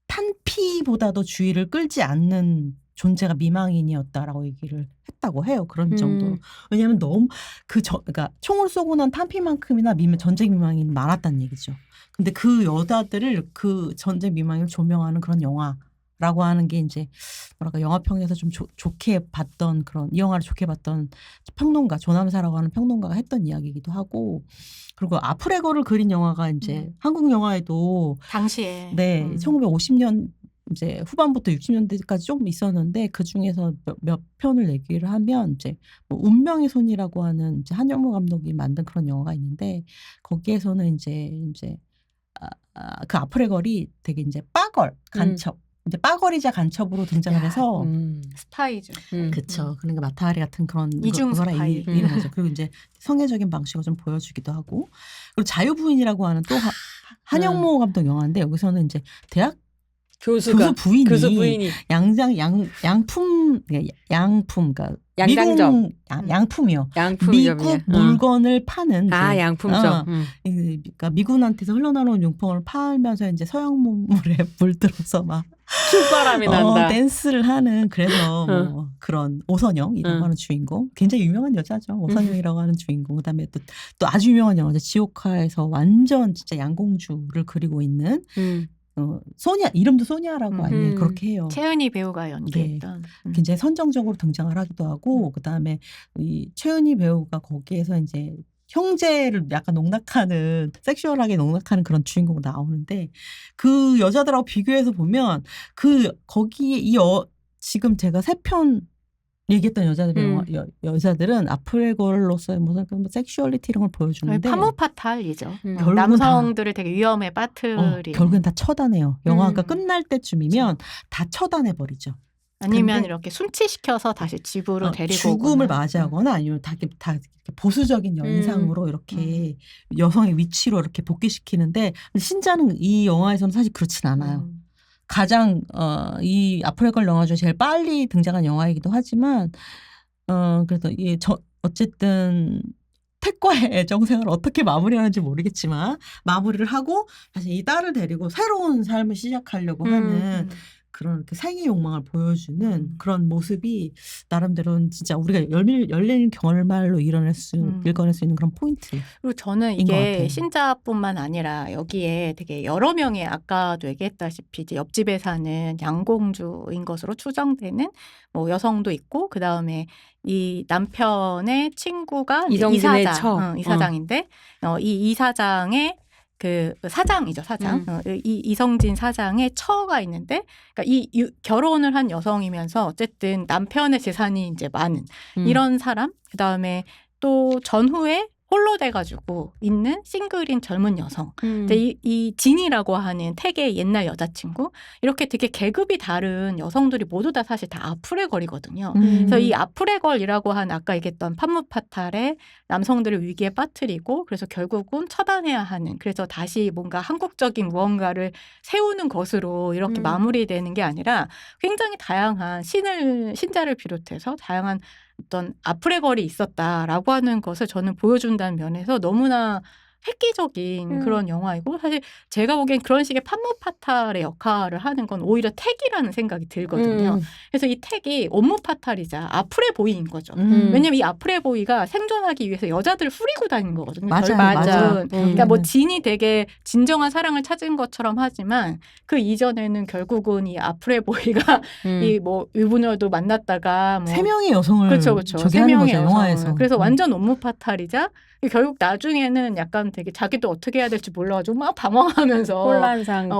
탄피보다도 주의를 끌지 않는 존재가 미망인이었다라고 얘기를 했다고 해요. 그런 정도로. 왜냐하면 너무 그러니까 총을 쏘고 난 탄피만큼이나 전쟁 미망인이 많았다는 얘기죠. 근데 그 여자들을 그 전쟁 미망인을 조명하는 그런 영화라고 하는 게 이제 뭐랄까 영화평에서 좀 좋게 봤던 그런 이 영화를 좋게 봤던 평론가 조남사라고 하는 평론가가 했던 이야기이기도 하고 그리고 아프레거를 그린 영화가 이제 한국 영화에도 당시에 1950년 이제 후반부터 60년대까지 조금 있었는데 그 중에서 몇 편을 얘기를 하면 이제 뭐 운명의 손이라고 하는 이제 한영모 감독이 만든 그런 영화가 있는데 거기에서는 이제 그 아프레걸이 되게 이제 빠걸 간첩 이제 빠걸이자 간첩으로 등장을 해서 스파이죠. 그렇죠. 그러니까 마타하리 같은 그런 이중 스파이 이런 거죠. 그리고 이제 성애적인 방식을 좀 보여주기도 하고 그리고 자유부인이라고 하는 또 한영모 감독 영화인데 여기서는 이제 대학 교수 부인이 양품 그러니까 양장점 양품이요. 양품이죠, 미국 물건을 파는 양품점. 그러니까 미군한테서 흘러나오는 용품을 팔면서 이제 서양 문물에 물들어서 막 춤바람이 난다. 댄스를 하는 그래서 뭐 그런 오선영이라고 하는 주인공 굉장히 유명한 여자죠. 오선영이라고 하는 주인공 그다음에 또 아주 유명한 영화죠. 지옥화에서 완전 진짜 양공주를 그리고 있는 소니아 이름도 소니아라고 아예 그렇게 해요. 최은희 배우가 연기했던 굉장히 선정적으로 등장을 하기도 하고 그다음에 이 최은희 배우가 거기에서 이제 형제를 약간 농락하는 섹슈얼하게 농락하는 그런 주인공으로 나오는데 그 여자들하고 비교해서 보면 거기에 지금 제가 3편 얘기했던 여자들은 아프레걸로서의 무슨 섹슈얼리티 이런 걸 보여주는데 파무파탈이죠. 남성들을 되게 위험에 빠뜨리. 결국엔 다 처단해요. 영화가 끝날 때쯤이면 다 처단해버리죠. 아니면 이렇게 순치시켜서 다시 집으로 데리고 죽음을 맞이하거나 아니면 다 보수적인 연상으로 이렇게 여성의 위치로 이렇게 복귀시키는데 신자는 이 영화에서는 사실 그렇진 않아요. 가장 이 아프레걸 영화 중에 제일 빨리 등장한 영화이기도 하지만 그래서 어쨌든 태과의 애정생활을 어떻게 마무리하는지 모르겠지만 마무리를 하고 다시 이 딸을 데리고 새로운 삶을 시작하려고 하는 그런 이렇게 생의 욕망을 보여주는 그런 모습이 나름대로는 진짜 우리가 열린 경험말로 읽어낼 수 있는 그런 포인트. 그리고 저는 이게 신자뿐만 아니라 여기에 되게 여러 명의 아까도 얘기했다시피 이제 옆집에 사는 양공주인 것으로 추정되는 뭐 여성도 있고 그 다음에 이 남편의 친구가 이정진의 이사장인데 이 이사장의 그 사장이죠, 사장. 이 이성진 사장의 처가 있는데, 그러니까 결혼을 한 여성이면서 어쨌든 남편의 재산이 이제 많은 이런 사람. 그 다음에 또 전후에 홀로 돼가지고 있는 싱글인 젊은 여성. 근데 이 진이라고 하는 택의 옛날 여자친구. 이렇게 되게 계급이 다른 여성들이 모두 다 사실 다 아프레걸이거든요. 그래서 이 아프레걸이라고 한 아까 얘기했던 판무파탈의 남성들을 위기에 빠뜨리고 그래서 결국은 처단해야 하는, 그래서 다시 뭔가 한국적인 무언가를 세우는 것으로 이렇게 마무리되는 게 아니라 굉장히 다양한 신자를 비롯해서 다양한 어떤 아프레걸이 있었다라고 하는 것을 저는 보여준다는 면에서 너무나 획기적인 그런 영화이고, 사실 제가 보기엔 그런 식의 판무파탈의 역할을 하는 건 오히려 택이라는 생각이 들거든요. 그래서 이 택이 업무파탈이자 아프레보이인 거죠. 왜냐면 이 아프레보이가 생존하기 위해서 여자들을 후리고 다니는 거거든요. 맞아. 그러니까 뭐 진이 되게 진정한 사랑을 찾은 것처럼 하지만 그 이전에는 결국은 이 아프레보이가 이 뭐 유부녀도 만났다가 뭐 세 명의 여성을 그렇죠. 저기 하는 거죠, 영화에서. 그래서 완전 업무파탈이자 결국 나중에는 약간 되게 자기도 어떻게 해야 될지 몰라가지고 막 방황하면서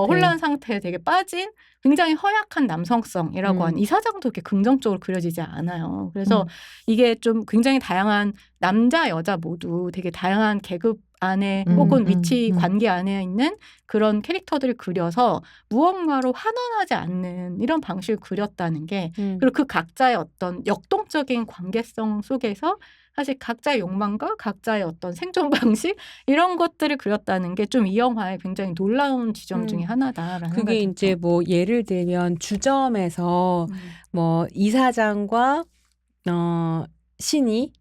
혼란 상태에 되게 빠진 굉장히 허약한 남성성이라고 하는 이 사장도 그렇게 긍정적으로 그려지지 않아요. 그래서 이게 좀 굉장히 다양한 남자 여자 모두 되게 다양한 계급 안에 혹은 위치 관계 안에 있는 그런 캐릭터들을 그려서 무언가로 환원하지 않는 이런 방식을 그렸다는 게, 그리고 그 각자의 어떤 역동적인 관계성 속에서 사실 각자의 욕망과 각자의 어떤 생존 방식 이런 것들을 그렸다는 게 좀 이 영화의 굉장히 놀라운 지점 중에 하나다라는 그게 생각이 이제 들죠. 뭐 예를 들면 주점에서 뭐 이사장과 신이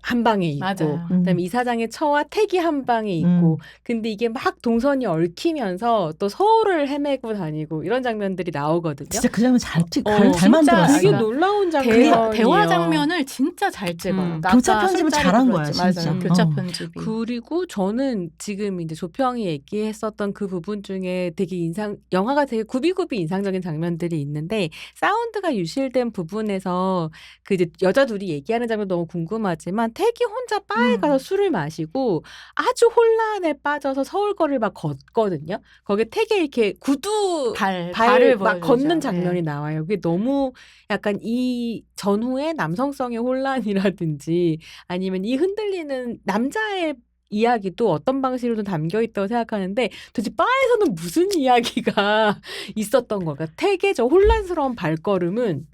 한 방에 있고, 맞아요. 그다음에 이사장의 처와 택이 한 방에 있고, 근데 이게 막 동선이 얽히면서 또 서울을 헤매고 다니고 이런 장면들이 나오거든요. 진짜 그 장면 잘 진짜 만들었어. 되게 놀라운 장면이에요. 대화 장면을 진짜 잘 찍어요. 그러니까 교차 아까 편집을 술자리 잘한 그랬죠. 거야, 진짜. 맞아요. 교차 편집이. 그리고 저는 지금 이제 조평이 얘기했었던 그 부분 중에 되게 영화가 되게 굽이굽이 인상적인 장면들이 있는데, 사운드가 유실된 부분에서 그 이제 여자 둘이 얘기하는 장면 너무 궁금하지만 택이 혼자 바에 가서 술을 마시고 아주 혼란에 빠져서 서울거리를 막 걷거든요. 거기에 택이 이렇게 구두 발을 막 걷는 장면이 나와요. 그게 너무 약간 이 전후의 남성성의 혼란이라든지 아니면 이 흔들리는 남자의 이야기도 어떤 방식으로든 담겨 있다고 생각하는데, 도대체 바에서는 무슨 이야기가 있었던 걸까? 택의 저 혼란스러운 발걸음은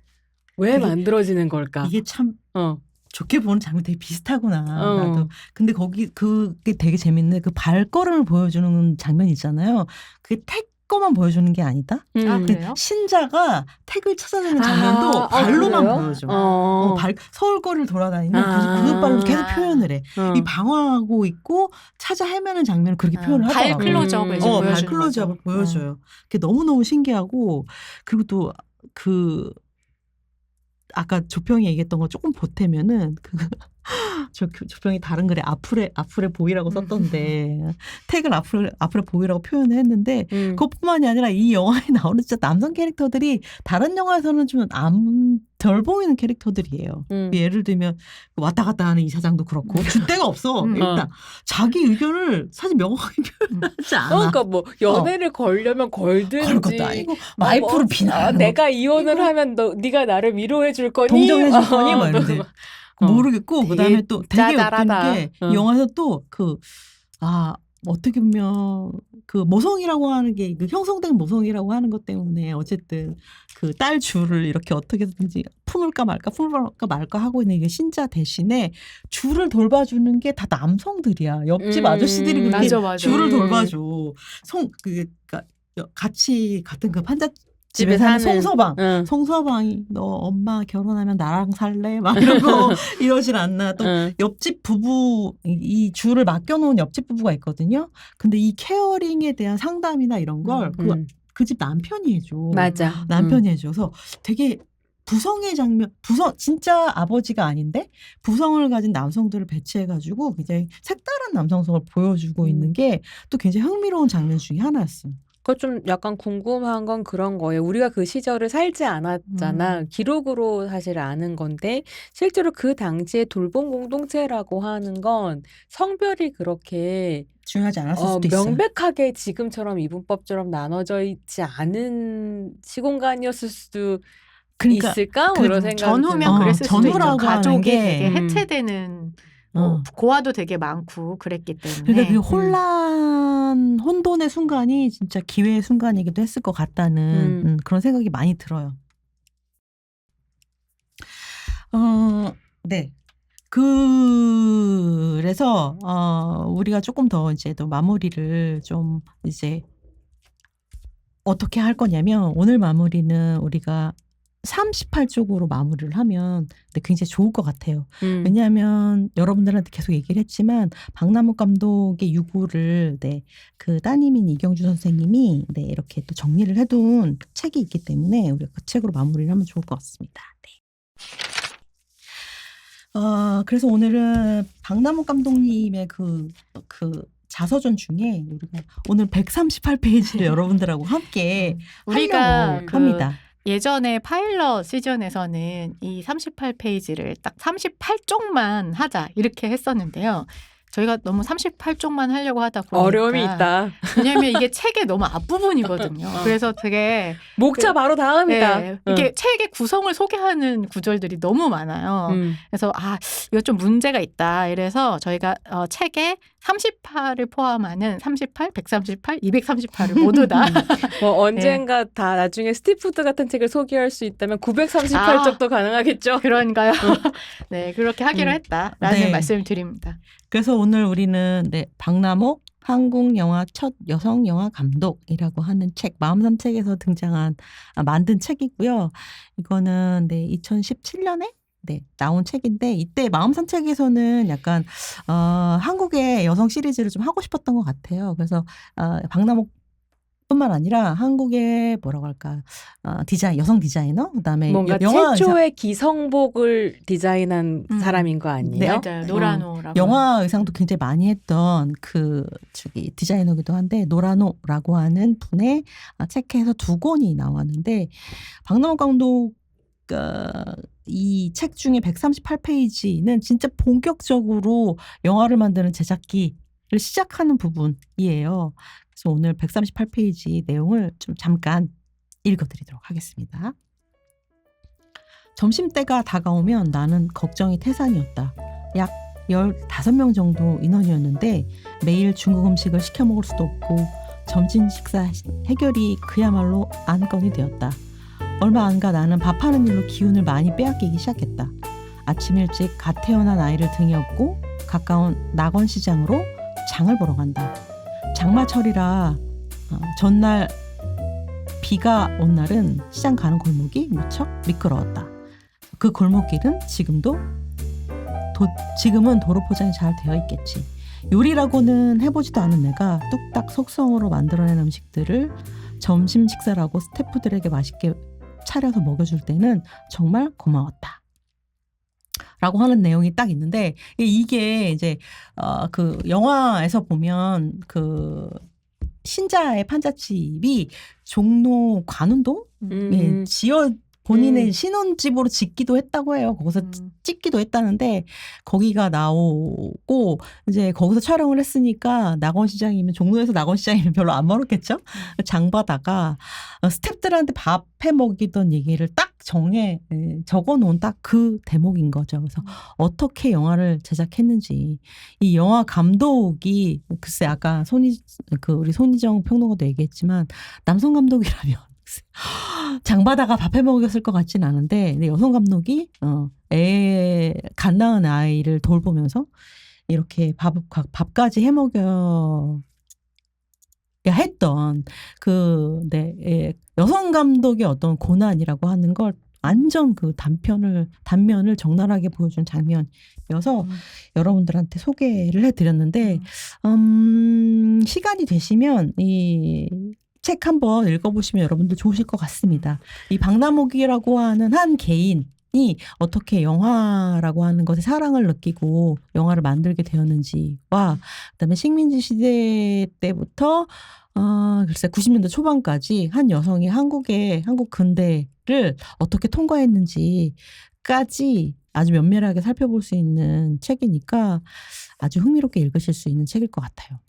왜 만들어지는 걸까? 이게 참 좋게 보는 장면 되게 비슷하구나. 나도. 근데 그게 되게 재밌네. 그 발걸음을 보여주는 장면 있잖아요. 그게 택 거만 보여주는 게 아니다. 그래요? 신자가 택을 찾아내는 장면도 발로만 보여줘. 서울거리를 돌아다니는 그 발로 계속 표현을 해. 이 방황하고 있고 찾아 헤매는 장면을 그렇게 표현을 하더라고요. 발 클로즈업을 이제 보여주는 발 클로즈업을 보여줘요. 그게 너무너무 신기하고, 그리고 또 아까 조평이 얘기했던 거 조금 보태면은 조평이 다른 글에 아프레 보이라고 썼던데 택을 아프레 보이라고 표현을 했는데 그것뿐만이 아니라 이 영화에 나오는 진짜 남성 캐릭터들이 다른 영화에서는 좀 덜 보이는 캐릭터들이에요. 예를 들면 왔다 갔다 하는 이사장도 그렇고 줏대가 없어. 일단 자기 의견을 사실 명확하게 표현하지 않아. 그러니까 뭐 연애를 걸려면 걸든지 그럴 것도 아니고 와이프를 비난하는 내가 이혼을 하면 네가 나를 위로해 줄 거니? 동정해 줄 거니? 뭐 이런데 모르겠고, 그다음에 또 되게 웃긴 게 영화에서 또 어떻게 보면 그 모성이라고 하는 게 그 형성된 모성이라고 하는 것 때문에 어쨌든 그 딸 주를 이렇게 어떻게든지 품을까 말까 하고 있는 이게 신자 대신에 주를 돌봐주는 게 다 남성들이야. 옆집 아저씨들이 그렇게 주를 돌봐줘. 그러니까 같이 같은 그 판자 집에 사는 송서방이 너 엄마 결혼하면 나랑 살래? 막 이러고 이러질 않나. 또 옆집 부부, 이 주를 맡겨놓은 옆집 부부가 있거든요. 근데 이 케어링에 대한 상담이나 이런 걸 그 집 남편이 해줘. 맞아. 남편이 해줘서 되게 부성의 장면, 진짜 아버지가 아닌데 부성을 가진 남성들을 배치해가지고 굉장히 색다른 남성성을 보여주고 있는 게 또 굉장히 흥미로운 장면 중에 하나였어요. 그거 좀 약간 궁금한 건 그런 거예요. 우리가 그 시절을 살지 않았잖아. 기록으로 사실 아는 건데 실제로 그 당시에 돌봄 공동체라고 하는 건 성별이 그렇게 중요하지 않았을 수도 있어요. 명백하게 지금처럼 이분법처럼 나눠져 있지 않은 시공간이었을 수도 그러니까 있을까? 뭐 그 이런 생각이 전후면 드는 그랬을 수도 있죠. 전후라고 하는 가족이 게 되게 음. 해체되는 뭐 어. 고아도 되게 많고 그랬기 그러니까 때문에 그 혼돈의 순간이 진짜 기회의 순간이기도 했을 것 같다는 그런 생각이 많이 들어요. 네. 그래서 우리가 조금 더 이제 또 마무리를 좀 이제 어떻게 할 거냐면 오늘 마무리는 우리가 38쪽으로 마무리를 하면 네, 굉장히 좋을 것 같아요. 왜냐하면 여러분들한테 계속 얘기를 했지만 박남욱 감독의 유구를 네, 그 따님인 이경주 선생님이 네, 이렇게 또 정리를 해둔 책이 있기 때문에 우리가 그 책으로 마무리를 하면 좋을 것 같습니다. 네. 그래서 오늘은 박남욱 감독님의 그 자서전 중에 우리가 오늘 138페이지를 여러분들하고 함께 우리가 하려고 그 합니다. 예전에 파일럿 시즌에서는 이 38페이지를 딱 38쪽만 하자 이렇게 했었는데요. 저희가 너무 38쪽만 하려고 하다 보니까 어려움이 있다. 왜냐하면 이게 책의 너무 앞부분이거든요. 그래서 되게 목차 바로 다음이다. 네, 이게 책의 구성을 소개하는 구절들이 너무 많아요. 그래서 이거 좀 문제가 있다. 이래서 저희가 책에 38을 포함하는 38, 138, 238을 모두 다 뭐 언젠가 다 나중에 스티프드 같은 책을 소개할 수 있다면 938쪽도 가능하겠죠. 그런가요? 네, 그렇게 하기로 했다라는 네. 말씀을 드립니다. 그래서 오늘 우리는 네, 박남욱 한국 영화 첫 여성 영화 감독이라고 하는 책 마음산책에서 등장한 만든 책이고요. 이거는 네, 2017년에 네, 나온 책인데 이때 마음산책에서는 약간 한국의 여성 시리즈를 좀 하고 싶었던 것 같아요. 그래서 박남욱 뿐만 아니라 한국의 뭐라고 할까 여성 디자이너 그다음에 뭔가 영화 의사, 최초의 기성복을 디자인한 사람인 거 아니에요? 네, 맞아요. 노라노라고. 영화 의상도 굉장히 많이 했던 디자이너기도 한데 노라노라고 하는 분의 책에서 2권이 나왔는데 박남욱 감독 이 책 중에 138페이지는 진짜 본격적으로 영화를 만드는 제작기를 시작하는 부분이에요. 그래서 오늘 138페이지 내용을 좀 잠깐 읽어드리도록 하겠습니다. 점심때가 다가오면 나는 걱정이 태산이었다. 약 15명 정도 인원이었는데 매일 중국 음식을 시켜 먹을 수도 없고 점심 식사 해결이 그야말로 안건이 되었다. 얼마 안 가 나는 밥하는 일로 기운을 많이 빼앗기기 시작했다. 아침 일찍 갓 태어난 아이를 등에 업고 가까운 낙원시장으로 장을 보러 간다. 장마철이라 전날 비가 온 날은 시장 가는 골목이 무척 미끄러웠다. 그 골목길은 지금은 도로 포장이 잘 되어 있겠지. 요리라고는 해보지도 않은 내가 뚝딱 속성으로 만들어낸 음식들을 점심 식사라고 스태프들에게 맛있게 차려서 먹여줄 때는 정말 고마웠다. 라고 하는 내용이 딱 있는데 이게 이제 그 영화에서 보면 그 신자의 판잣집이 종로 관운동에 본인의 신혼집으로 짓기도 했다고 해요. 거기서 찍기도 했다는데 거기가 나오고 이제 거기서 촬영을 했으니까 낙원시장이면 종로에서 낙원시장이면 별로 안 멀었겠죠. 장바다가 스태프들한테 밥 해 먹이던 얘기를 딱 적어놓은 딱 그 대목인 거죠. 그래서 어떻게 영화를 제작했는지 이 영화 감독이 글쎄 아까 우리 손희정 평론가도 얘기했지만 남성 감독이라면 장바다가 밥해 먹였을 것 같진 않은데 여성 감독이 갓 낳은 아이를 돌보면서 이렇게 밥까지 해 먹여 했던 여성 감독의 어떤 고난이라고 하는 걸 완전 그 단면을 적나라하게 보여준 장면이어서 여러분들한테 소개를 해드렸는데 시간이 되시면 이 책 한번 읽어보시면 여러분들 좋으실 것 같습니다. 이 박남욱이라고 하는 한 개인이 어떻게 영화라고 하는 것에 사랑을 느끼고 영화를 만들게 되었는지와 그다음에 식민지 시대 때부터 글쎄 90년대 초반까지 한 여성이 한국 근대를 어떻게 통과했는지까지 아주 면밀하게 살펴볼 수 있는 책이니까 아주 흥미롭게 읽으실 수 있는 책일 것 같아요.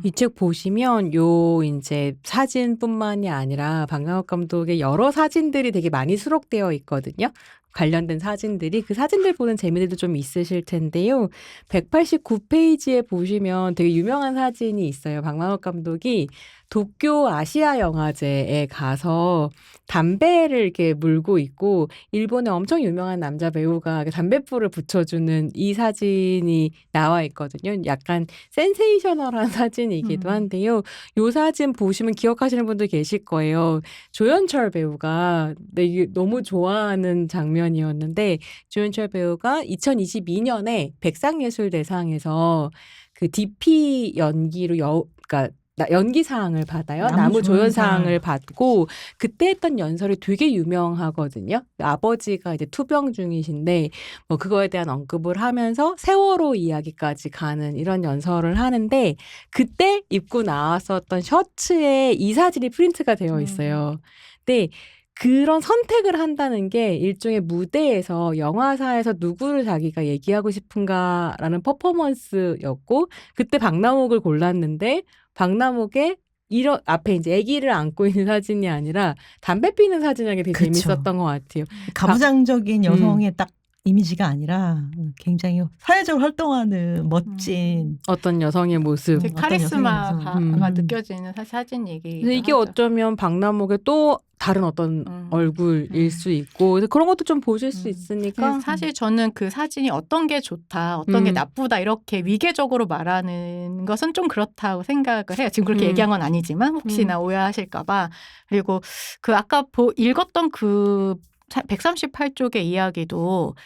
이 책 보시면 요 이제 사진뿐만이 아니라 박남욱 감독의 여러 사진들이 되게 많이 수록되어 있거든요. 관련된 사진들이 그 사진들 보는 재미들도 좀 있으실 텐데요. 189페이지에 보시면 되게 유명한 사진이 있어요. 박남욱 감독이 도쿄 아시아 영화제에 가서 담배를 이렇게 물고 있고 일본의 엄청 유명한 남자 배우가 담뱃불을 붙여주는 이 사진이 나와 있거든요. 약간 센세이셔널한 사진이기도 한데요. 이 사진 보시면 기억하시는 분들 계실 거예요. 조연철 배우가 이게 너무 좋아하는 장면이었는데 조연철 배우가 2022년에 백상예술대상에서 그 DP 연기로 그러니까 연기상을 받아요. 나무조연상을 받고 그때 했던 연설이 되게 유명하거든요. 아버지가 이제 투병 중이신데 뭐 그거에 대한 언급을 하면서 세월호 이야기까지 가는 이런 연설을 하는데 그때 입고 나왔었던 셔츠에 이 사진이 프린트가 되어 있어요. 근데 그런 선택을 한다는 게 일종의 무대에서 영화사에서 누구를 자기가 얘기하고 싶은가라는 퍼포먼스였고 그때 박남욱을 골랐는데 박남욱의 이런 앞에 이제 아기를 안고 있는 사진이 아니라 담배 피는 사진이 되게 그쵸. 재밌었던 것 같아요. 가부장적인 여성의 딱 이미지가 아니라 굉장히 사회적으로 활동하는 멋진 어떤 여성의 모습. 되게 어떤 여성의 카리스마가 모습. 느껴지는 사진 얘기. 근데 이게 어쩌면 박남욱의 또 다른 어떤 얼굴일 수 있고 그래서 그런 것도 좀 보실 수 있으니까 사실 저는 그 사진이 어떤 게 좋다, 어떤 게 나쁘다 이렇게 위계적으로 말하는 것은 좀 그렇다고 생각을 해요. 지금 그렇게 얘기한 건 아니지만 혹시나 오해하실까 봐. 그리고 그 아까 읽었던 그 138쪽의 이야기도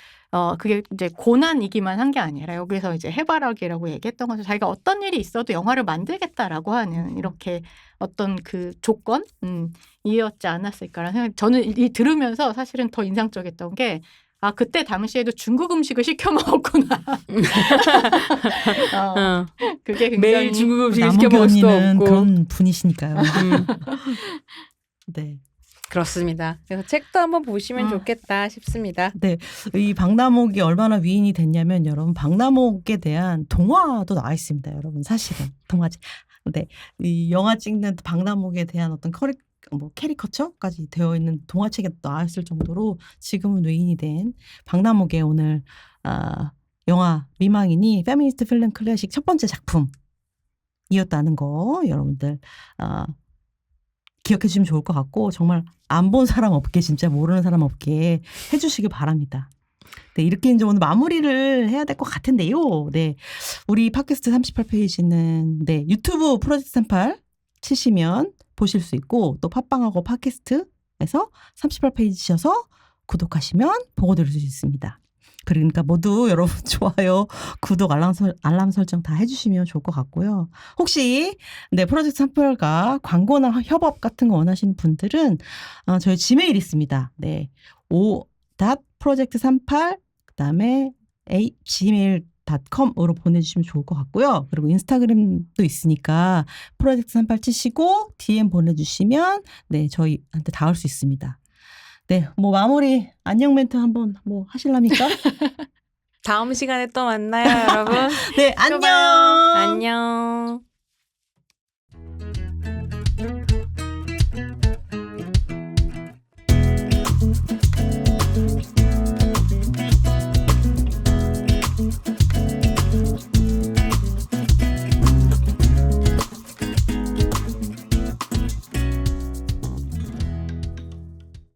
그게 이제 고난이기만 한 게 아니라 여기서 이제 해바라기라고 얘기했던 것은 자기가 어떤 일이 있어도 영화를 만들겠다라고 하는 이렇게 어떤 그 조건 이었지 않았을까라는 생각이 저는 들으면서 사실은 더 인상적이었던 게 그때 당시에도 중국 음식을 시켜 먹었구나. 그게 굉장히 매일 중국 음식 시켜 먹을 수도 남욱연이는 없고 그런 분이시니까요. 네. 그렇습니다. 그래서 책도 한번 보시면 좋겠다 싶습니다. 네, 이 박남욱이 얼마나 위인이 됐냐면 여러분 박남욱에 대한 동화도 나와 있습니다. 여러분 사실은 동화지. 네, 이 영화 찍는 박남욱에 대한 어떤 캐리커처까지 되어 있는 동화책에 나왔을 정도로 지금은 위인이 된 박남욱의 오늘 영화 미망인이 페미니스트 필름 클래식 첫 번째 작품이었다는 거 여러분들 기억해 주시면 좋을 것 같고 정말 안 본 사람 없게 진짜 모르는 사람 없게 해주시기 바랍니다. 네, 이렇게 이제 오늘 마무리를 해야 될 것 같은데요. 네, 우리 팟캐스트 38페이지는 네 유튜브 프로젝트 38 치시면 보실 수 있고 또 팟빵하고 팟캐스트에서 38페이지 치셔서 구독하시면 보고 들을 수 있습니다. 그러니까 모두 여러분 좋아요, 구독, 알람 설정 다 해주시면 좋을 것 같고요. 혹시 네 프로젝트 38과 광고나 협업 같은 거 원하시는 분들은 저희 지메일 있습니다. 네, o.project38 그다음에 gmail.com으로 보내주시면 좋을 것 같고요. 그리고 인스타그램도 있으니까 프로젝트 38 치시고 DM 보내주시면 네 저희한테 닿을 수 있습니다. 네, 뭐 마무리 안녕 멘트 한번 뭐 하실랍니까? 다음 시간에 또 만나요, 여러분. 네, 안녕. 안녕.